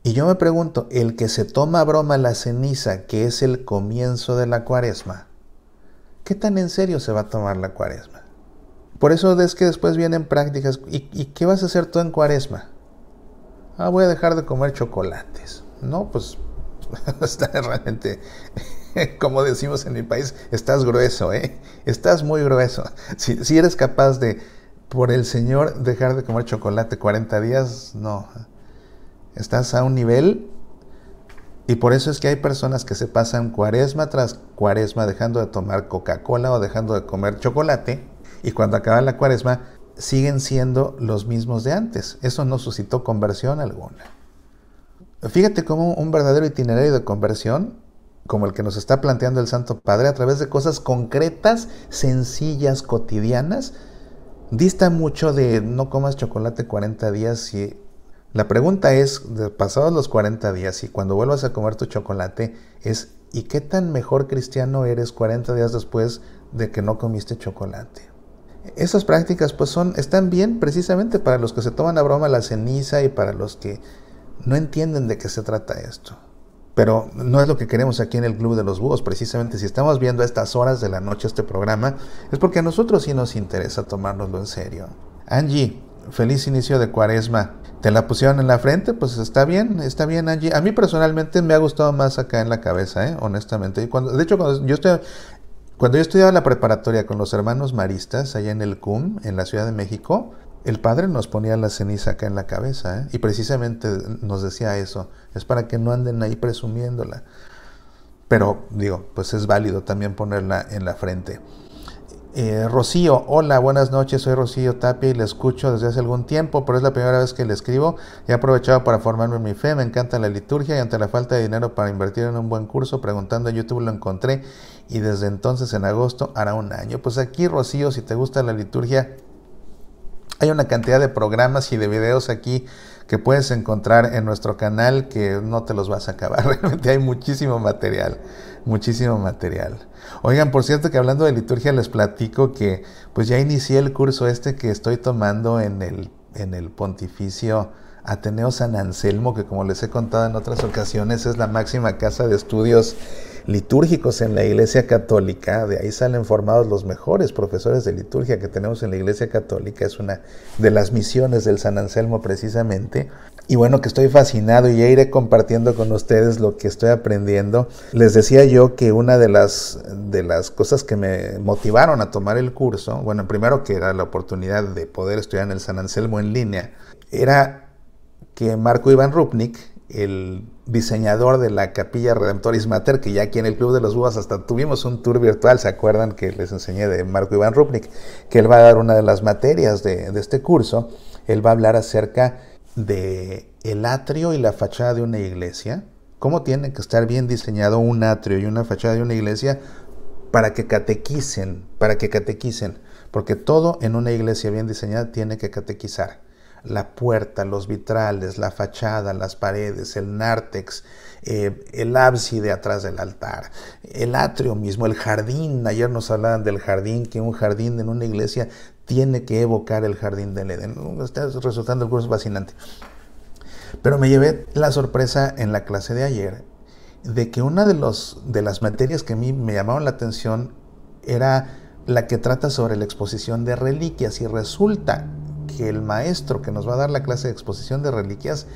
Speaker 1: Y yo me pregunto, el que se toma a broma la ceniza, que es el comienzo de la Cuaresma, ¿qué tan en serio se va a tomar la Cuaresma? Por eso es que después vienen prácticas. ¿Y qué vas a hacer tú en Cuaresma? Voy a dejar de comer chocolates. No, pues está realmente, como decimos en mi país, estás grueso, ¿eh? Estás muy grueso. Si eres capaz de, por el Señor, dejar de comer chocolate 40 días, no. Estás a un nivel, y por eso es que hay personas que se pasan cuaresma tras cuaresma dejando de tomar Coca-Cola o dejando de comer chocolate, y cuando acaba la Cuaresma siguen siendo los mismos de antes. Eso no suscitó conversión alguna. Fíjate cómo un verdadero itinerario de conversión, como el que nos está planteando el Santo Padre, a través de cosas concretas, sencillas, cotidianas, dista mucho de no comas chocolate 40 días. Y la pregunta es, pasados los 40 días y cuando vuelvas a comer tu chocolate, es ¿y qué tan mejor cristiano eres 40 días después de que no comiste chocolate? Esas prácticas pues están bien precisamente para los que se toman a broma la ceniza y para los que no entienden de qué se trata esto. Pero no es lo que queremos aquí en el Club de los Búhos. Precisamente si estamos viendo a estas horas de la noche este programa, es porque a nosotros sí nos interesa tomárnoslo en serio. Angie, feliz inicio de Cuaresma. ¿Te la pusieron en la frente? Pues está bien, Angie. A mí personalmente me ha gustado más acá en la cabeza, honestamente. Y cuando yo estudiaba la preparatoria con los hermanos maristas allá en el CUM, en la Ciudad de México, el padre nos ponía la ceniza acá en la cabeza, y precisamente nos decía eso, es para que no anden ahí presumiéndola. Pero digo, pues es válido también ponerla en la frente. Rocío, hola, buenas noches, soy Rocío Tapia y le escucho desde hace algún tiempo, pero es la primera vez que le escribo. He aprovechado para formarme en mi fe, me encanta la liturgia y ante la falta de dinero para invertir en un buen curso, preguntando en YouTube lo encontré y desde entonces en agosto hará un año. Pues aquí, Rocío, si te gusta la liturgia, hay una cantidad de programas y de videos aquí que puedes encontrar en nuestro canal que no te los vas a acabar. Realmente hay muchísimo material, muchísimo material. Oigan, por cierto que hablando de liturgia les platico que pues ya inicié el curso que estoy tomando en el Pontificio Ateneo San Anselmo, que como les he contado en otras ocasiones es la máxima casa de estudios litúrgicos en la Iglesia Católica. De ahí salen formados los mejores profesores de liturgia que tenemos en la Iglesia Católica. Es una de las misiones del San Anselmo precisamente. Y bueno, que estoy fascinado y ya iré compartiendo con ustedes lo que estoy aprendiendo. Les decía yo que una de las cosas que me motivaron a tomar el curso, bueno, primero que era la oportunidad de poder estudiar en el San Anselmo en línea, era que Marco Iván Rupnik, el diseñador de la Capilla Redemptoris Mater, que ya aquí en el Club de los Búhos hasta tuvimos un tour virtual, ¿se acuerdan que les enseñé de Marco Iván Rupnik? Que él va a dar una de las materias de este curso. Él va a hablar acerca de el atrio y la fachada de una iglesia, cómo tiene que estar bien diseñado un atrio y una fachada de una iglesia para que catequicen, porque todo en una iglesia bien diseñada tiene que catequizar. La puerta, los vitrales, la fachada, las paredes, el nártex, el ábside atrás del altar, el atrio mismo, el jardín. Ayer nos hablaban del jardín, que un jardín en una iglesia tiene que evocar el jardín del Edén. Está resultando el curso fascinante. Pero me llevé la sorpresa en la clase de ayer de que una de las materias que a mí me llamaron la atención era la que trata sobre la exposición de reliquias, y resulta que el maestro que nos va a dar la clase de exposición de reliquias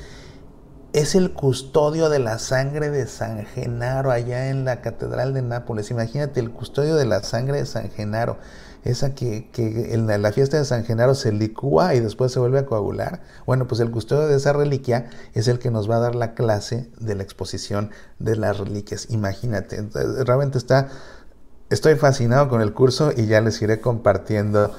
Speaker 1: es el custodio de la sangre de San Genaro allá en la Catedral de Nápoles. Imagínate, el custodio de la sangre de San Genaro, esa que en la fiesta de San Genaro se licúa y después se vuelve a coagular. Bueno, pues el custodio de esa reliquia es el que nos va a dar la clase de la exposición de las reliquias. Imagínate, entonces, realmente estoy fascinado con el curso y ya les iré compartiendo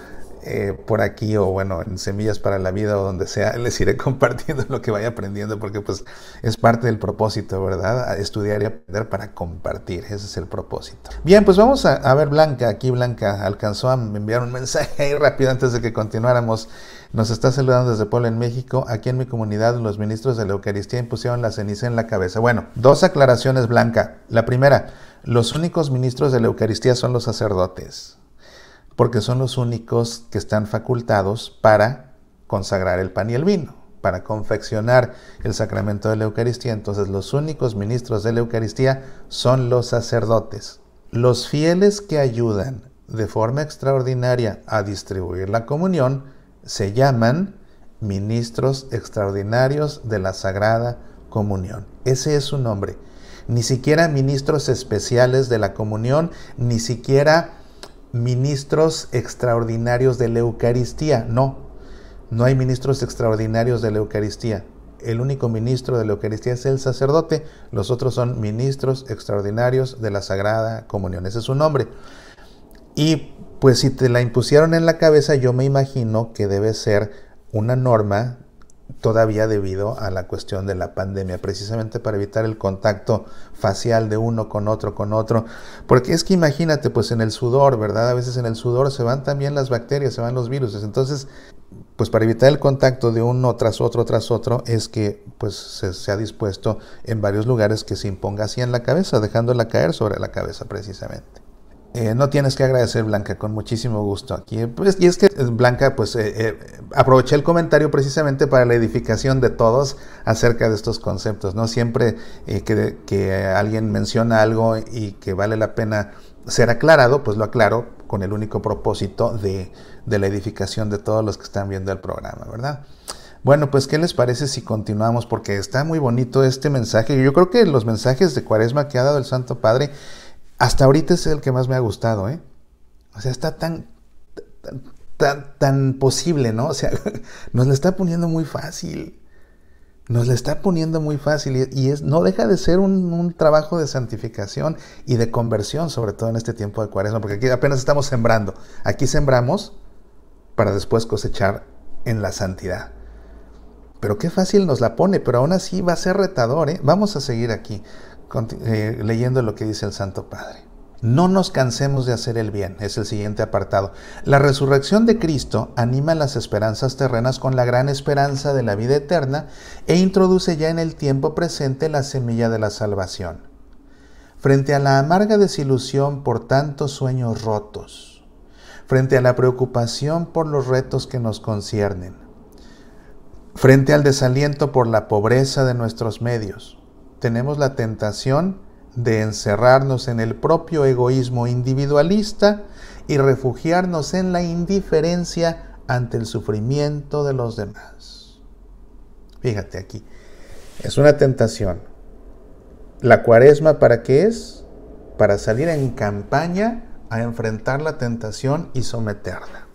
Speaker 1: por aquí o bueno, en Semillas para la Vida o donde sea, les iré compartiendo lo que vaya aprendiendo porque pues es parte del propósito, ¿verdad? A estudiar y aprender para compartir, ese es el propósito. Bien, pues vamos a ver Blanca, aquí Blanca alcanzó a enviar un mensaje ahí rápido antes de que continuáramos. Nos está saludando desde Puebla, en México. Aquí en mi comunidad los ministros de la Eucaristía impusieron la ceniza en la cabeza. Bueno, dos aclaraciones, Blanca. La primera, los únicos ministros de la Eucaristía son los sacerdotes, porque son los únicos que están facultados para consagrar el pan y el vino, para confeccionar el sacramento de la Eucaristía. Entonces, los únicos ministros de la Eucaristía son los sacerdotes. Los fieles que ayudan de forma extraordinaria a distribuir la comunión se llaman ministros extraordinarios de la Sagrada Comunión. Ese es su nombre. Ni siquiera ministros especiales de la comunión, ni siquiera ministros extraordinarios de la Eucaristía. No hay ministros extraordinarios de la Eucaristía. El único ministro de la Eucaristía es el sacerdote. Los otros son ministros extraordinarios de la Sagrada Comunión. Ese es su nombre. Y pues si te la impusieron en la cabeza, yo me imagino que debe ser una norma todavía debido a la cuestión de la pandemia, precisamente para evitar el contacto facial de uno con otro, porque es que imagínate, pues en el sudor, ¿verdad? A veces en el sudor se van también las bacterias, se van los virus, entonces, pues para evitar el contacto de uno tras otro, es que pues se ha dispuesto en varios lugares que se imponga así en la cabeza, dejándola caer sobre la cabeza precisamente. No tienes que agradecer, Blanca, con muchísimo gusto. Aquí, pues, y es que Blanca, pues aproveché el comentario precisamente para la edificación de todos acerca de estos conceptos, ¿no? Siempre que alguien menciona algo y que vale la pena ser aclarado, pues lo aclaro con el único propósito de la edificación de todos los que están viendo el programa, ¿verdad? Bueno, pues, ¿qué les parece si continuamos? Porque está muy bonito este mensaje. Yo creo que los mensajes de Cuaresma que ha dado el Santo Padre hasta ahorita es el que más me ha gustado, ¿eh? O sea, está tan posible, ¿no? O sea, nos la está poniendo muy fácil. Y no deja de ser un trabajo de santificación y de conversión, sobre todo en este tiempo de Cuaresma, porque aquí apenas estamos sembrando. Aquí sembramos para después cosechar en la santidad. Pero qué fácil nos la pone, pero aún así va a ser retador, ¿eh? Vamos a seguir aquí. Leyendo lo que dice el Santo Padre. No nos cansemos de hacer el bien, es el siguiente apartado. La resurrección de Cristo anima las esperanzas terrenas con la gran esperanza de la vida eterna e introduce ya en el tiempo presente la semilla de la salvación. Frente a la amarga desilusión por tantos sueños rotos, frente a la preocupación por los retos que nos conciernen, frente al desaliento por la pobreza de nuestros medios, tenemos la tentación de encerrarnos en el propio egoísmo individualista y refugiarnos en la indiferencia ante el sufrimiento de los demás. Fíjate aquí, es una tentación. ¿La Cuaresma para qué es? Para salir en campaña a enfrentar la tentación y someterla.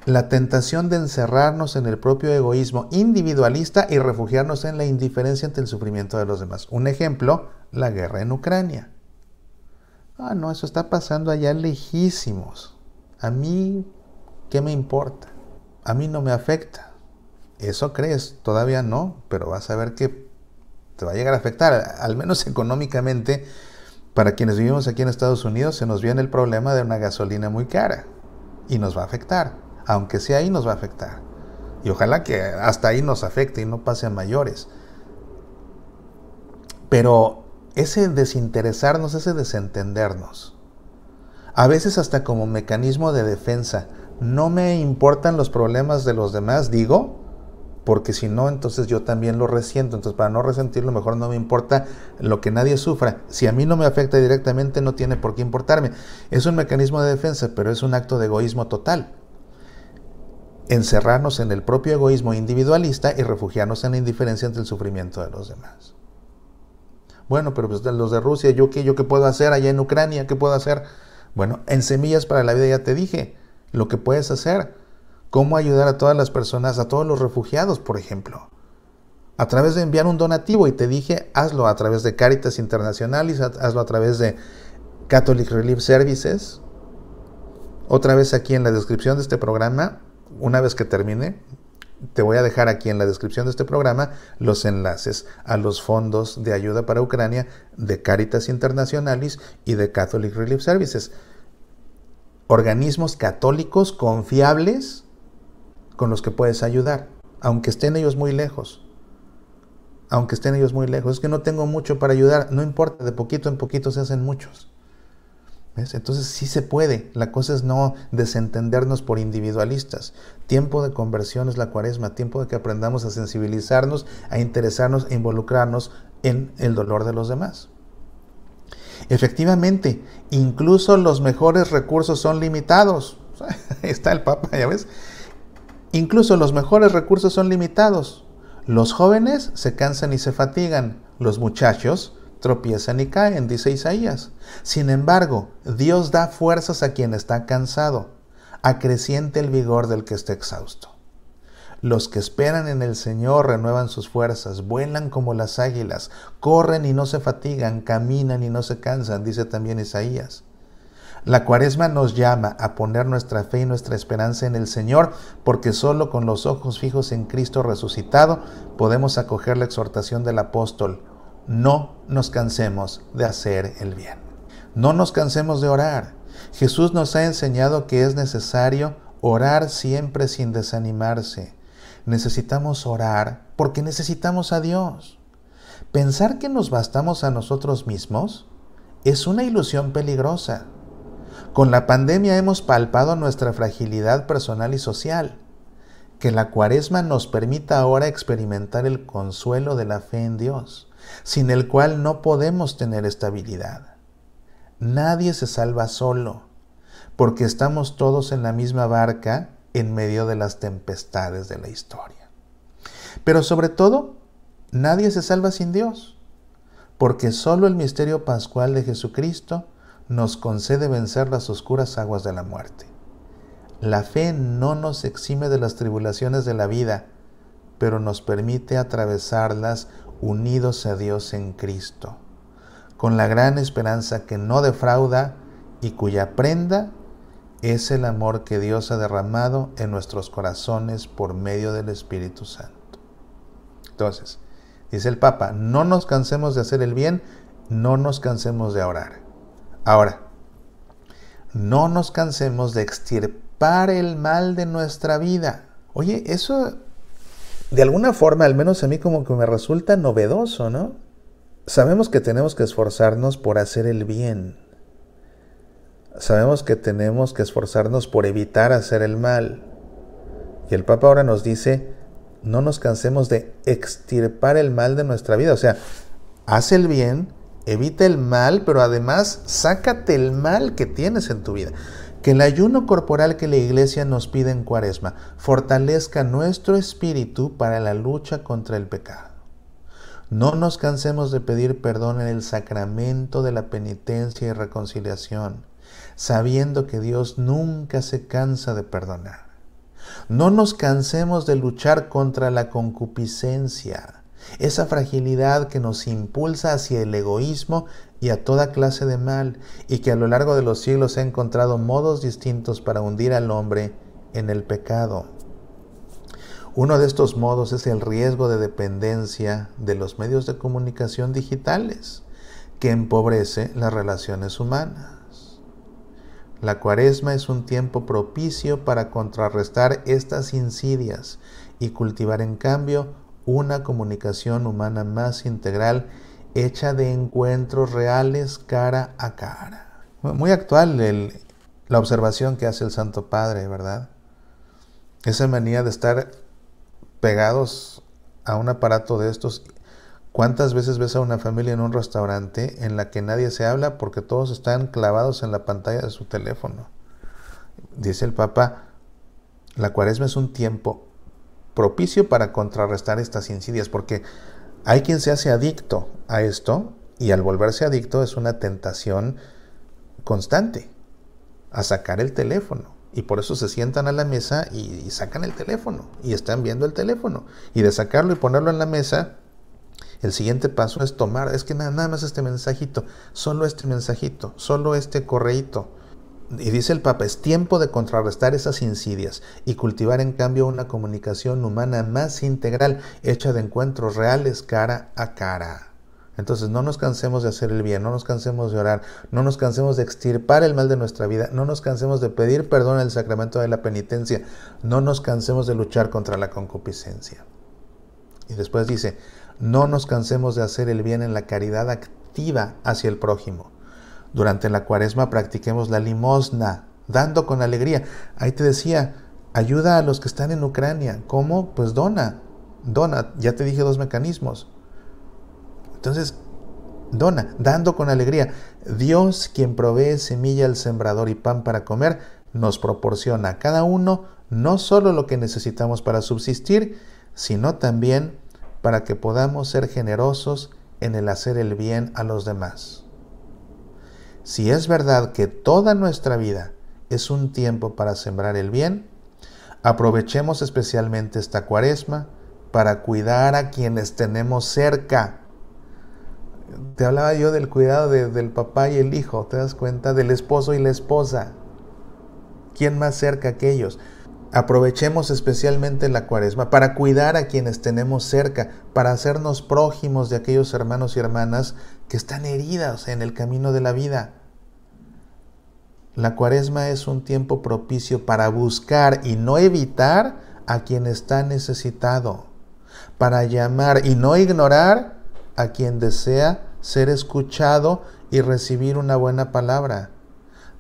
Speaker 1: La tentación de encerrarnos en el propio egoísmo individualista y refugiarnos en la indiferencia ante el sufrimiento de los demás. Un ejemplo, la guerra en Ucrania. No, eso está pasando allá lejísimos. A mí, ¿qué me importa? A mí no me afecta. Eso crees, todavía no, pero vas a ver que te va a llegar a afectar, al menos económicamente. Para quienes vivimos aquí en Estados Unidos, se nos viene el problema de una gasolina muy cara y nos va a afectar. Aunque sea ahí, nos va a afectar. Y ojalá que hasta ahí nos afecte y no pase a mayores. Pero ese desinteresarnos, ese desentendernos, a veces hasta como mecanismo de defensa, no me importan los problemas de los demás, digo, porque si no, entonces yo también lo resiento. Entonces, para no resentirlo, mejor no me importa lo que nadie sufra. Si a mí no me afecta directamente, no tiene por qué importarme. Es un mecanismo de defensa, pero es un acto de egoísmo total. Encerrarnos en el propio egoísmo individualista y refugiarnos en la indiferencia ante el sufrimiento de los demás. Bueno, pero pues los de Rusia, ¿yo qué puedo hacer allá en Ucrania? ¿Qué puedo hacer? Bueno, en Semillas para la Vida ya te dije lo que puedes hacer. Cómo ayudar a todas las personas, a todos los refugiados, por ejemplo. A través de enviar un donativo, y te dije, hazlo a través de Cáritas Internacionalis, hazlo a través de Catholic Relief Services, Otra vez aquí en la descripción de este programa, una vez que termine, te voy a dejar aquí en la descripción de este programa los enlaces a los fondos de ayuda para Ucrania de Caritas Internationalis y de Catholic Relief Services. Organismos católicos confiables con los que puedes ayudar, aunque estén ellos muy lejos. Aunque estén ellos muy lejos. Es que no tengo mucho para ayudar. No importa, de poquito en poquito se hacen muchos. ¿Ves? Entonces sí se puede. La cosa es no desentendernos por individualistas. Tiempo de conversión es la Cuaresma, tiempo de que aprendamos a sensibilizarnos, a interesarnos, a involucrarnos en el dolor de los demás. Efectivamente, incluso los mejores recursos son limitados. Está el Papa, ¿ya ves? Incluso los mejores recursos son limitados. Los jóvenes se cansan y se fatigan. Los muchachos tropiezan y caen, dice Isaías. Sin embargo, Dios da fuerzas a quien está cansado, acreciente el vigor del que está exhausto. Los que esperan en el Señor renuevan sus fuerzas, vuelan como las águilas, corren y no se fatigan, caminan y no se cansan, dice también Isaías. La Cuaresma nos llama a poner nuestra fe y nuestra esperanza en el Señor, porque solo con los ojos fijos en Cristo resucitado podemos acoger la exhortación del apóstol: no nos cansemos de hacer el bien. No nos cansemos de orar. Jesús nos ha enseñado que es necesario orar siempre sin desanimarse. Necesitamos orar porque necesitamos a Dios. Pensar que nos bastamos a nosotros mismos es una ilusión peligrosa. Con la pandemia hemos palpado nuestra fragilidad personal y social. Que la Cuaresma nos permita ahora experimentar el consuelo de la fe en Dios, sin el cual no podemos tener estabilidad. Nadie se salva solo, porque estamos todos en la misma barca en medio de las tempestades de la historia. Pero sobre todo, nadie se salva sin Dios, porque solo el misterio pascual de Jesucristo nos concede vencer las oscuras aguas de la muerte. La fe no nos exime de las tribulaciones de la vida, pero nos permite atravesarlas unidos a Dios en Cristo, con la gran esperanza que no defrauda y cuya prenda es el amor que Dios ha derramado en nuestros corazones por medio del Espíritu Santo. Entonces, dice el Papa, no nos cansemos de hacer el bien, no nos cansemos de orar. Ahora, no nos cansemos de extirpar el mal de nuestra vida. Oye, eso de alguna forma, al menos a mí como que me resulta novedoso, ¿no? Sabemos que tenemos que esforzarnos por hacer el bien. Sabemos que tenemos que esforzarnos por evitar hacer el mal. Y el Papa ahora nos dice, no nos cansemos de extirpar el mal de nuestra vida. O sea, haz el bien, evita el mal, pero además sácate el mal que tienes en tu vida. Que el ayuno corporal que la Iglesia nos pide en Cuaresma fortalezca nuestro espíritu para la lucha contra el pecado. No nos cansemos de pedir perdón en el sacramento de la penitencia y reconciliación, sabiendo que Dios nunca se cansa de perdonar. No nos cansemos de luchar contra la concupiscencia, esa fragilidad que nos impulsa hacia el egoísmo y a toda clase de mal, y que a lo largo de los siglos ha encontrado modos distintos para hundir al hombre en el pecado. Uno de estos modos es el riesgo de dependencia de los medios de comunicación digitales, que empobrece las relaciones humanas. La Cuaresma es un tiempo propicio para contrarrestar estas insidias y cultivar en cambio una comunicación humana más integral, hecha de encuentros reales cara a cara. Muy actual la observación que hace el Santo Padre, ¿verdad? Esa manía de estar pegados a un aparato de estos. ¿Cuántas veces ves a una familia en un restaurante en la que nadie se habla porque todos están clavados en la pantalla de su teléfono? Dice el Papa, la Cuaresma es un tiempo propicio para contrarrestar estas insidias, porque hay quien se hace adicto a esto, y al volverse adicto es una tentación constante a sacar el teléfono. Y por eso se sientan a la mesa y sacan el teléfono y están viendo el teléfono. Y de sacarlo y ponerlo en la mesa, el siguiente paso es tomar, es que nada más este mensajito, solo este correíto. Y dice el Papa, es tiempo de contrarrestar esas insidias y cultivar en cambio una comunicación humana más integral, hecha de encuentros reales cara a cara. Entonces no nos cansemos de hacer el bien, no nos cansemos de orar, no nos cansemos de extirpar el mal de nuestra vida, no nos cansemos de pedir perdón en el sacramento de la penitencia, no nos cansemos de luchar contra la concupiscencia. Y después dice, no nos cansemos de hacer el bien en la caridad activa hacia el prójimo. Durante la Cuaresma practiquemos la limosna, dando con alegría. Ahí te decía, ayuda a los que están en Ucrania. ¿Cómo? Pues dona. Ya te dije 2 mecanismos. Entonces, dona, dando con alegría. Dios, quien provee semilla al sembrador y pan para comer, nos proporciona a cada uno no solo lo que necesitamos para subsistir, sino también para que podamos ser generosos en el hacer el bien a los demás. Si es verdad que toda nuestra vida es un tiempo para sembrar el bien, aprovechemos especialmente esta Cuaresma para cuidar a quienes tenemos cerca. Te hablaba yo del cuidado del papá y el hijo, ¿te das cuenta? Del esposo y la esposa. ¿Quién más cerca que ellos? Aprovechemos especialmente la Cuaresma para cuidar a quienes tenemos cerca, para hacernos prójimos de aquellos hermanos y hermanas que están heridas en el camino de la vida. La Cuaresma es un tiempo propicio para buscar y no evitar a quien está necesitado, para llamar y no ignorar a quien desea ser escuchado y recibir una buena palabra,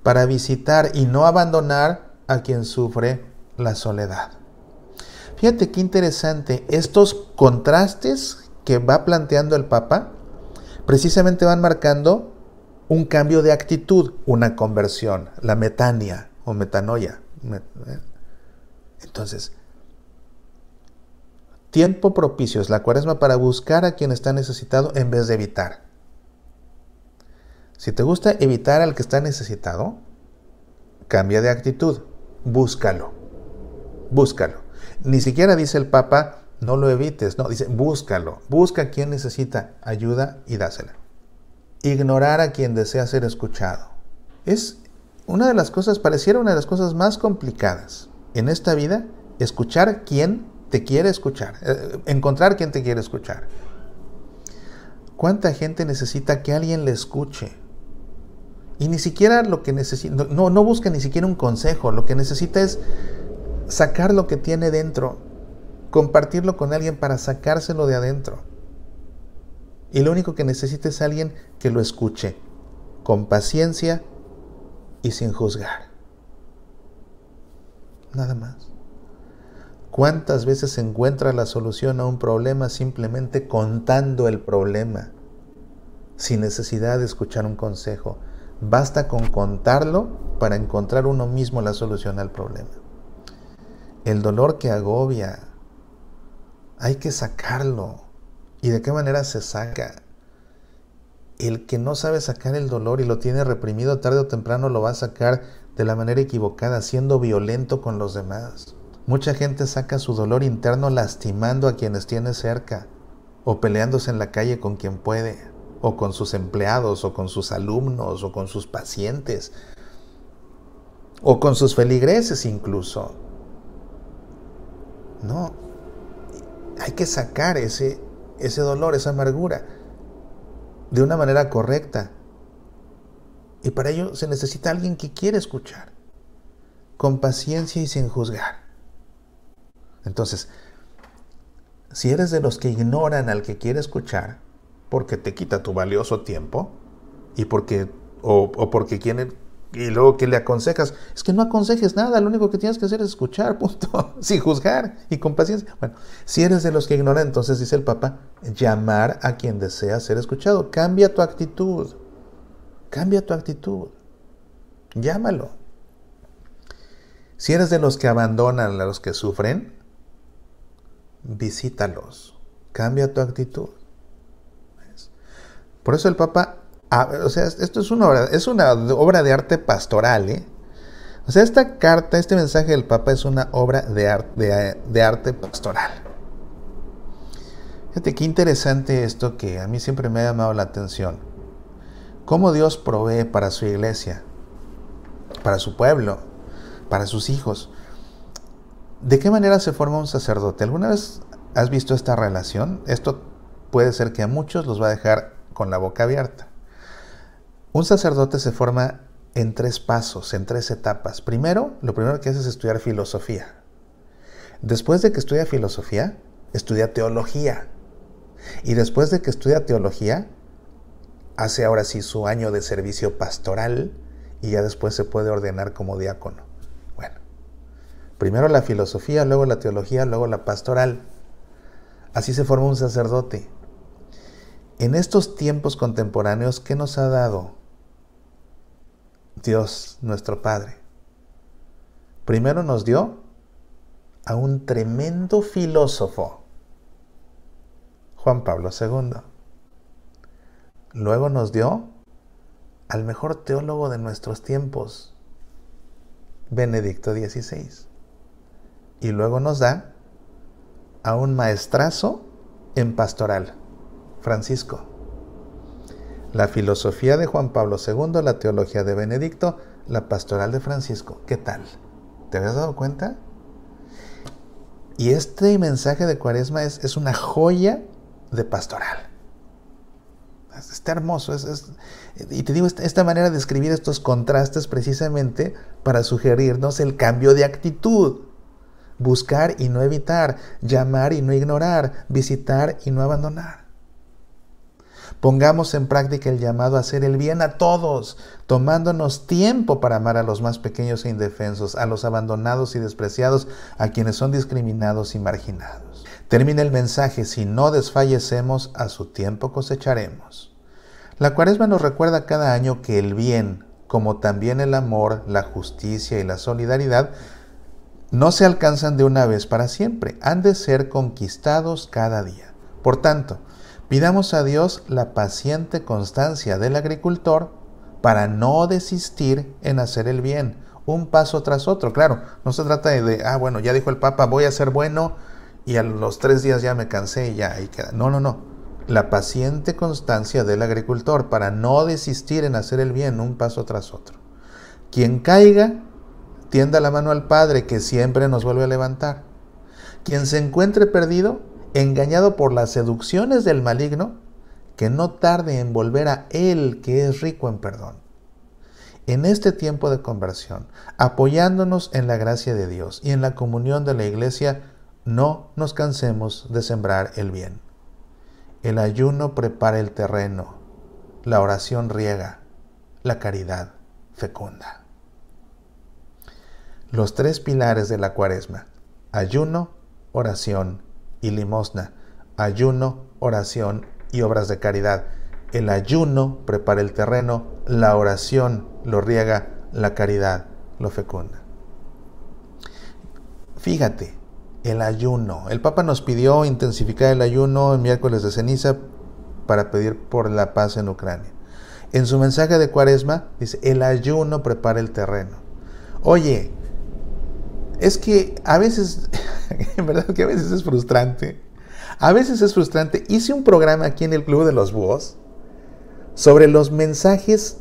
Speaker 1: para visitar y no abandonar a quien sufre la soledad. Fíjate qué interesante, estos contrastes que va planteando el Papa precisamente van marcando un cambio de actitud, una conversión, la metania o metanoia. Entonces, tiempo propicio es la Cuaresma para buscar a quien está necesitado en vez de evitar. Si te gusta evitar al que está necesitado, cambia de actitud, búscalo. Ni siquiera dice el Papa, no lo evites, no, dice búscalo, busca a quien necesita ayuda y dásela. Ignorar a quien desea ser escuchado. Es una de las cosas, pareciera una de las cosas más complicadas en esta vida, escuchar quien te quiere escuchar, encontrar quien te quiere escuchar. ¿Cuánta gente necesita que alguien le escuche? Y ni siquiera lo que necesita, no busca ni siquiera un consejo, lo que necesita es sacar lo que tiene dentro, compartirlo con alguien para sacárselo de adentro. Y lo único que necesita es alguien que lo escuche, con paciencia y sin juzgar. Nada más. ¿Cuántas veces se encuentra la solución a un problema simplemente contando el problema, sin necesidad de escuchar un consejo? Basta con contarlo para encontrar uno mismo la solución al problema. El dolor que agobia, hay que sacarlo. ¿Y de qué manera se saca? El que no sabe sacar el dolor y lo tiene reprimido, tarde o temprano lo va a sacar de la manera equivocada, siendo violento con los demás. Mucha gente saca su dolor interno lastimando a quienes tiene cerca, o peleándose en la calle con quien puede, o con sus empleados, o con sus alumnos, o con sus pacientes, o con sus feligreses incluso. No, hay que sacar ese dolor, esa amargura, de una manera correcta. Y para ello se necesita alguien que quiere escuchar, con paciencia y sin juzgar. Entonces, si eres de los que ignoran al que quiere escuchar, porque te quita tu valioso tiempo, y porque quieren, y luego que le aconsejas, es que no aconsejes nada, lo único que tienes que hacer es escuchar, punto, sin juzgar y con paciencia. Bueno, si eres de los que ignoran, entonces dice el Papa, llamar a quien desea ser escuchado. Cambia tu actitud, llámalo. Si eres de los que abandonan a los que sufren, visítalos, cambia tu actitud. Por eso el Papa, esto es una obra de arte pastoral, O sea, esta carta, este mensaje del Papa es una obra de arte pastoral. Fíjate qué interesante esto que a mí siempre me ha llamado la atención. Cómo Dios provee para su iglesia para su pueblo, para sus hijos. ¿De qué manera se forma un sacerdote? ¿Alguna vez has visto esta relación? Esto puede ser que a muchos los va a dejar con la boca abierta. Un sacerdote se forma en 3 pasos, en 3 etapas. Primero, lo primero que hace es estudiar filosofía. Después de que estudia filosofía, estudia teología. Y después de que estudia teología, hace ahora sí su año de servicio pastoral y ya después se puede ordenar como diácono. Bueno, primero la filosofía, luego la teología, luego la pastoral. Así se forma un sacerdote. En estos tiempos contemporáneos, ¿qué nos ha dado Dios, nuestro Padre? Primero nos dio a un tremendo filósofo, Juan Pablo II. Luego nos dio al mejor teólogo de nuestros tiempos, Benedicto XVI. Y luego nos da a un maestrazo en pastoral, Francisco. La filosofía de Juan Pablo II, la teología de Benedicto, la pastoral de Francisco. ¿Qué tal? ¿Te habías dado cuenta? Y este mensaje de Cuaresma es una joya de pastoral. Está hermoso. Y te digo, esta manera de escribir estos contrastes precisamente para sugerirnos el cambio de actitud. Buscar y no evitar, llamar y no ignorar, visitar y no abandonar. Pongamos en práctica el llamado a hacer el bien a todos, tomándonos tiempo para amar a los más pequeños e indefensos, a los abandonados y despreciados, a quienes son discriminados y marginados. Termina el mensaje: si no desfallecemos, a su tiempo cosecharemos. La Cuaresma nos recuerda cada año que el bien, como también el amor, la justicia y la solidaridad, no se alcanzan de una vez para siempre, han de ser conquistados cada día. Por tanto, pidamos a Dios la paciente constancia del agricultor para no desistir en hacer el bien, un paso tras otro. Claro, no se trata bueno, ya dijo el Papa, voy a ser bueno y a los 3 días ya me cansé y ya ahí queda. No. La paciente constancia del agricultor para no desistir en hacer el bien, un paso tras otro. Quien caiga, tienda la mano al Padre, que siempre nos vuelve a levantar. Quien se encuentre perdido, engañado por las seducciones del maligno, que no tarde en volver a Él, que es rico en perdón. En este tiempo de conversión, apoyándonos en la gracia de Dios y en la comunión de la Iglesia, no nos cansemos de sembrar el bien. El ayuno prepara el terreno, la oración riega, la caridad fecunda. Los 3 pilares de la Cuaresma: ayuno, oración y limosna. Ayuno, oración y obras de caridad. El ayuno prepara el terreno, la oración lo riega, la caridad lo fecunda. Fíjate, el ayuno. El Papa nos pidió intensificar el ayuno en miércoles de ceniza para pedir por la paz en Ucrania. En su mensaje de Cuaresma dice: el ayuno prepara el terreno. Oye, es que a veces, en verdad que a veces es frustrante. A veces es frustrante. Hice un programa aquí en el Club de los Búhos sobre los mensajes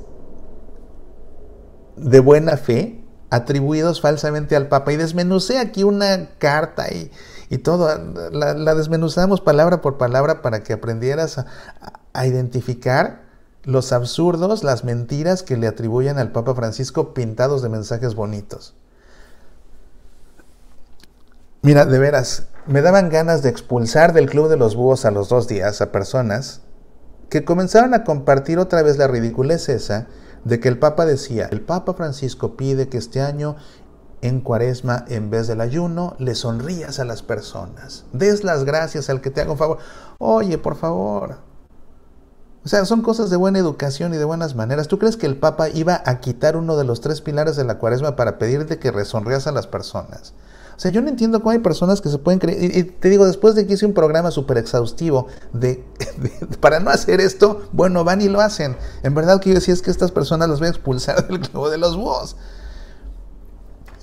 Speaker 1: de buena fe atribuidos falsamente al Papa y desmenucé aquí una carta y todo. La desmenuzamos palabra por palabra para que aprendieras a identificar los absurdos, las mentiras que le atribuyen al Papa Francisco pintados de mensajes bonitos. Mira, de veras, me daban ganas de expulsar del Club de los Búhos a los 2 días a personas que comenzaron a compartir otra vez la ridiculez esa de que el Papa decía: el Papa Francisco pide que este año en Cuaresma, en vez del ayuno, le sonrías a las personas, des las gracias al que te haga un favor. Oye, por favor. O sea, son cosas de buena educación y de buenas maneras. ¿Tú crees que el Papa iba a quitar uno de los 3 pilares de la Cuaresma para pedirte que resonrías a las personas? O sea, yo no entiendo cómo hay personas que se pueden creer. Y te digo, después de que hice un programa súper exhaustivo para no hacer esto, bueno, van y lo hacen. En verdad que yo decía, es que estas personas las voy a expulsar del Club de los Búhos.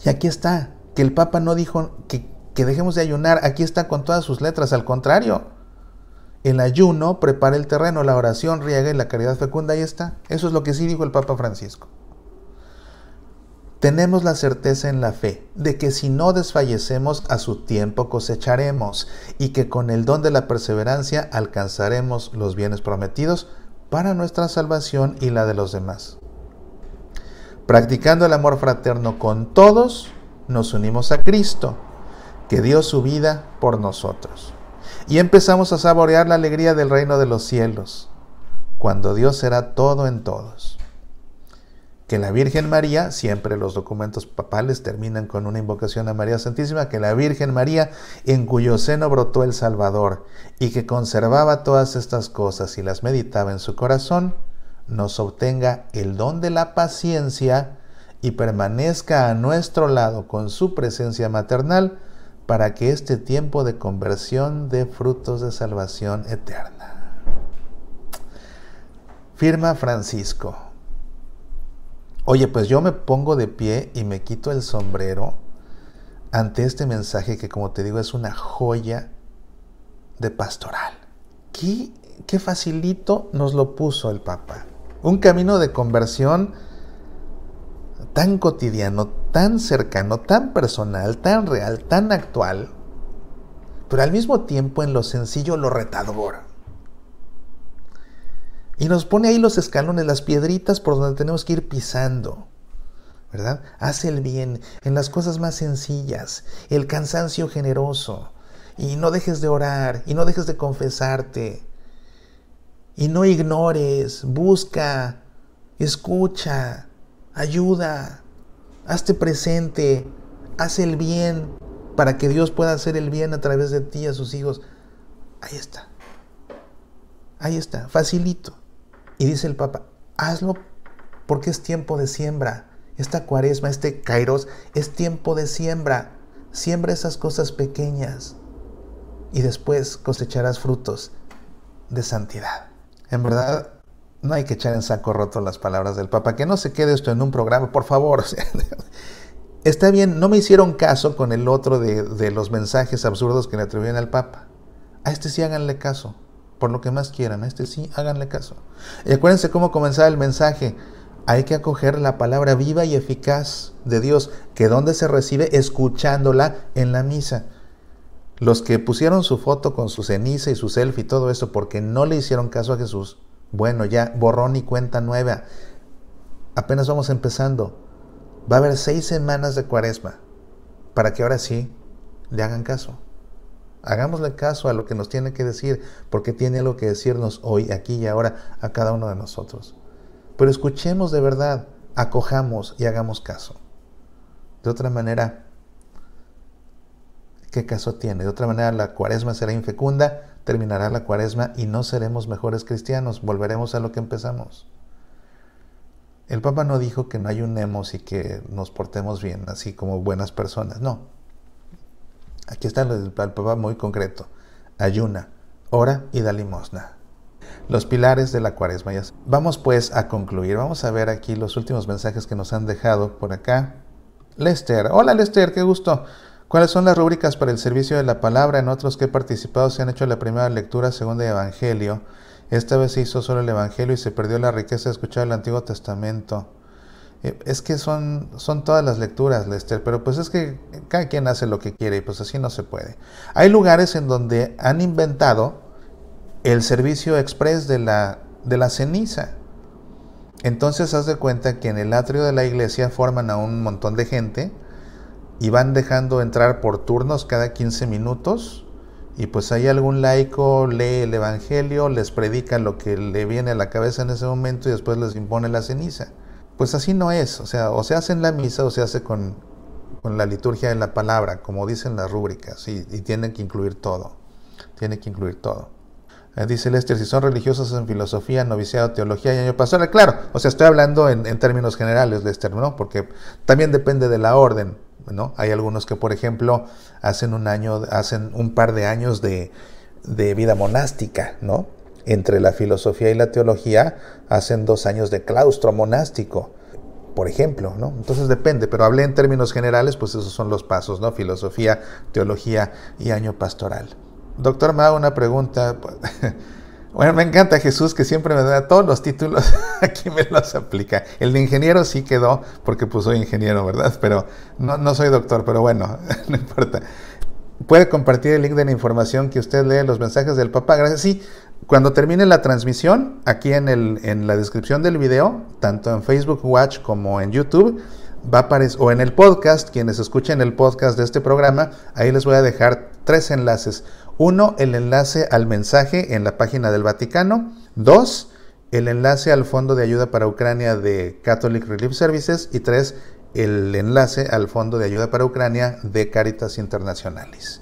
Speaker 1: Y aquí está, que el Papa no dijo que dejemos de ayunar. Aquí está con todas sus letras. Al contrario, el ayuno prepara el terreno, la oración riega y la caridad fecunda. Ahí está. Eso es lo que sí dijo el Papa Francisco. tenemos la certeza en la fe de que si no desfallecemos, a su tiempo cosecharemos, y que con el don de la perseverancia alcanzaremos los bienes prometidos para nuestra salvación y la de los demás. Practicando el amor fraterno con todos, nos unimos a Cristo, que dio su vida por nosotros. Y empezamos a saborear la alegría del reino de los cielos, cuando Dios será todo en todos. Que la Virgen María, siempre los documentos papales terminan con una invocación a María Santísima, que la Virgen María, en cuyo seno brotó el Salvador, y que conservaba todas estas cosas y las meditaba en su corazón, nos obtenga el don de la paciencia y permanezca a nuestro lado con su presencia maternal, para que este tiempo de conversión dé frutos de salvación eterna. Firma Francisco. Oye, pues yo me pongo de pie y me quito el sombrero ante este mensaje que, como te digo, es una joya de pastoral. Qué facilito nos lo puso el Papa. Un camino de conversión tan cotidiano, tan cercano, tan personal, tan real, tan actual, pero al mismo tiempo en lo sencillo, lo retador. Y nos pone ahí los escalones, las piedritas por donde tenemos que ir pisando, ¿verdad? Haz el bien en las cosas más sencillas, el cansancio generoso, y no dejes de orar, y no dejes de confesarte, y no ignores, busca, escucha, ayuda, hazte presente, haz el bien para que Dios pueda hacer el bien a través de ti a sus hijos. Ahí está, facilito. Y dice el Papa, hazlo porque es tiempo de siembra. Esta cuaresma, este kairos, es tiempo de siembra. Siembra esas cosas pequeñas y después cosecharás frutos de santidad. En verdad, no hay que echar en saco roto las palabras del Papa. Que no se quede esto en un programa, por favor. Está bien, no me hicieron caso con el otro de los mensajes absurdos que le atribuyen al Papa. A este sí háganle caso, por lo que más quieran. A este sí háganle caso. Y acuérdense cómo comenzaba el mensaje. Hay que acoger la palabra viva y eficaz de Dios, que donde se recibe, escuchándola en la misa. Los que pusieron su foto con su ceniza y su selfie y todo eso porque no le hicieron caso a Jesús, bueno, ya borrón y cuenta nueva. Apenas vamos empezando. Va a haber 6 semanas de cuaresma para que ahora sí le hagan caso. Hagámosle caso a lo que nos tiene que decir, porque tiene algo que decirnos hoy, aquí y ahora, a cada uno de nosotros. Pero escuchemos de verdad, acojamos y hagamos caso. De otra manera, ¿qué caso tiene? De otra manera, la cuaresma será infecunda, terminará la cuaresma y no seremos mejores cristianos, volveremos a lo que empezamos. El Papa no dijo que no ayunemos y que nos portemos bien, así como buenas personas, no. Aquí está el Papa muy concreto. Ayuna, ora y da limosna. Los pilares de la cuaresma. Vamos pues a concluir. Vamos a ver aquí los últimos mensajes que nos han dejado por acá. Lester. Hola Lester, qué gusto. ¿Cuáles son las rúbricas para el servicio de la palabra? En otros que he participado se han hecho la primera lectura, segunda de Evangelio. Esta vez se hizo solo el Evangelio y se perdió la riqueza de escuchar el Antiguo Testamento. Es que son todas las lecturas, Lester, pero pues es que cada quien hace lo que quiere y pues así no se puede. Hay lugares en donde han inventado el servicio express de la ceniza. Entonces haz de cuenta que en el atrio de la iglesia forman a un montón de gente y van dejando entrar por turnos cada 15 minutos y pues hay algún laico, lee el Evangelio, les predica lo que le viene a la cabeza en ese momento y después les impone la ceniza. Pues así no es, o sea, o se hace en la misa o se hace con la liturgia de la palabra, como dicen las rúbricas, y tienen que incluir todo, Dice Lester, si son religiosos en filosofía, noviciado, teología y año pastoral, claro, o sea, estoy hablando en términos generales, Lester, ¿no? Porque también depende de la orden, ¿no? Hay algunos que, por ejemplo, hacen un par de años de vida monástica, ¿no? Entre la filosofía y la teología hacen 2 años de claustro monástico, por ejemplo, ¿no? Entonces depende, pero hablé en términos generales, pues esos son los pasos, ¿no? Filosofía, teología y año pastoral. Doctor Mao, una pregunta. Bueno, me encanta Jesús, que siempre me da todos los títulos, aquí me los aplica. El de ingeniero sí quedó, porque pues soy ingeniero, ¿verdad? Pero no soy doctor, pero bueno, no importa. Puede compartir el link de la información que usted lee, los mensajes del papá. Gracias. Sí, cuando termine la transmisión, aquí en la descripción del video, tanto en Facebook Watch como en YouTube, va a aparecer, o en el podcast, quienes escuchen el podcast de este programa, ahí les voy a dejar 3 enlaces. 1, el enlace al mensaje en la página del Vaticano. 2, el enlace al Fondo de Ayuda para Ucrania de Catholic Relief Services. Y 3, el enlace al Fondo de Ayuda para Ucrania de Caritas Internacionales.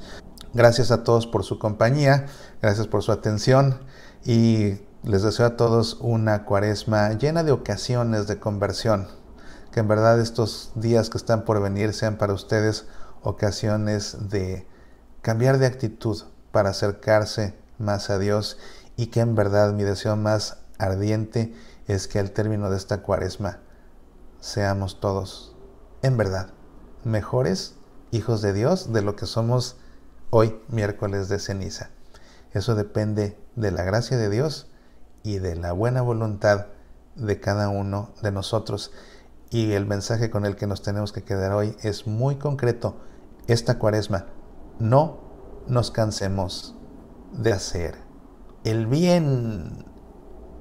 Speaker 1: Gracias a todos por su compañía, gracias por su atención y les deseo a todos una cuaresma llena de ocasiones de conversión. Que en verdad estos días que están por venir sean para ustedes ocasiones de cambiar de actitud para acercarse más a Dios, y que en verdad mi deseo más ardiente es que al término de esta cuaresma seamos todos en verdad mejores hijos de Dios de lo que somos hoy, miércoles de ceniza. Eso depende de la gracia de Dios y de la buena voluntad de cada uno de nosotros. Y el mensaje con el que nos tenemos que quedar hoy es muy concreto. Esta cuaresma, no nos cansemos de hacer el bien.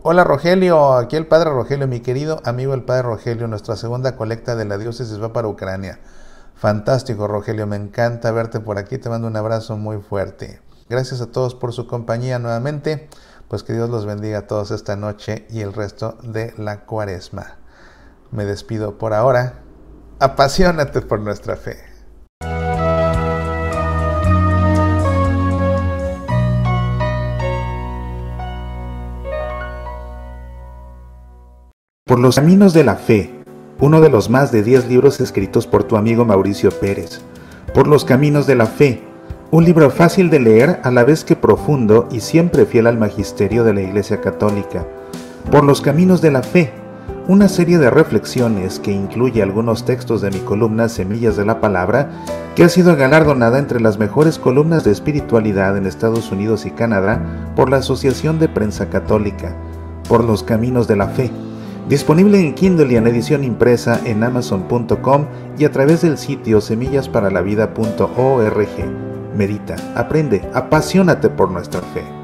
Speaker 1: Hola Rogelio, aquí el Padre Rogelio, mi querido amigo el Padre Rogelio. Nuestra segunda colecta de la diócesis va para Ucrania. Fantástico Rogelio, me encanta verte por aquí, te mando un abrazo muy fuerte. Gracias a todos por su compañía nuevamente, pues que Dios los bendiga a todos esta noche y el resto de la cuaresma. Me despido por ahora, apasionate por nuestra fe. Por los caminos de la fe, uno de los más de 10 libros escritos por tu amigo Mauricio Pérez. Por los caminos de la fe, un libro fácil de leer a la vez que profundo y siempre fiel al magisterio de la Iglesia Católica. Por los caminos de la fe, una serie de reflexiones que incluye algunos textos de mi columna Semillas de la Palabra, que ha sido galardonada entre las mejores columnas de espiritualidad en Estados Unidos y Canadá por la Asociación de Prensa Católica. Por los caminos de la fe, disponible en Kindle y en edición impresa en Amazon.com y a través del sitio semillasparalavida.org. Medita, aprende, apasionate por nuestra fe.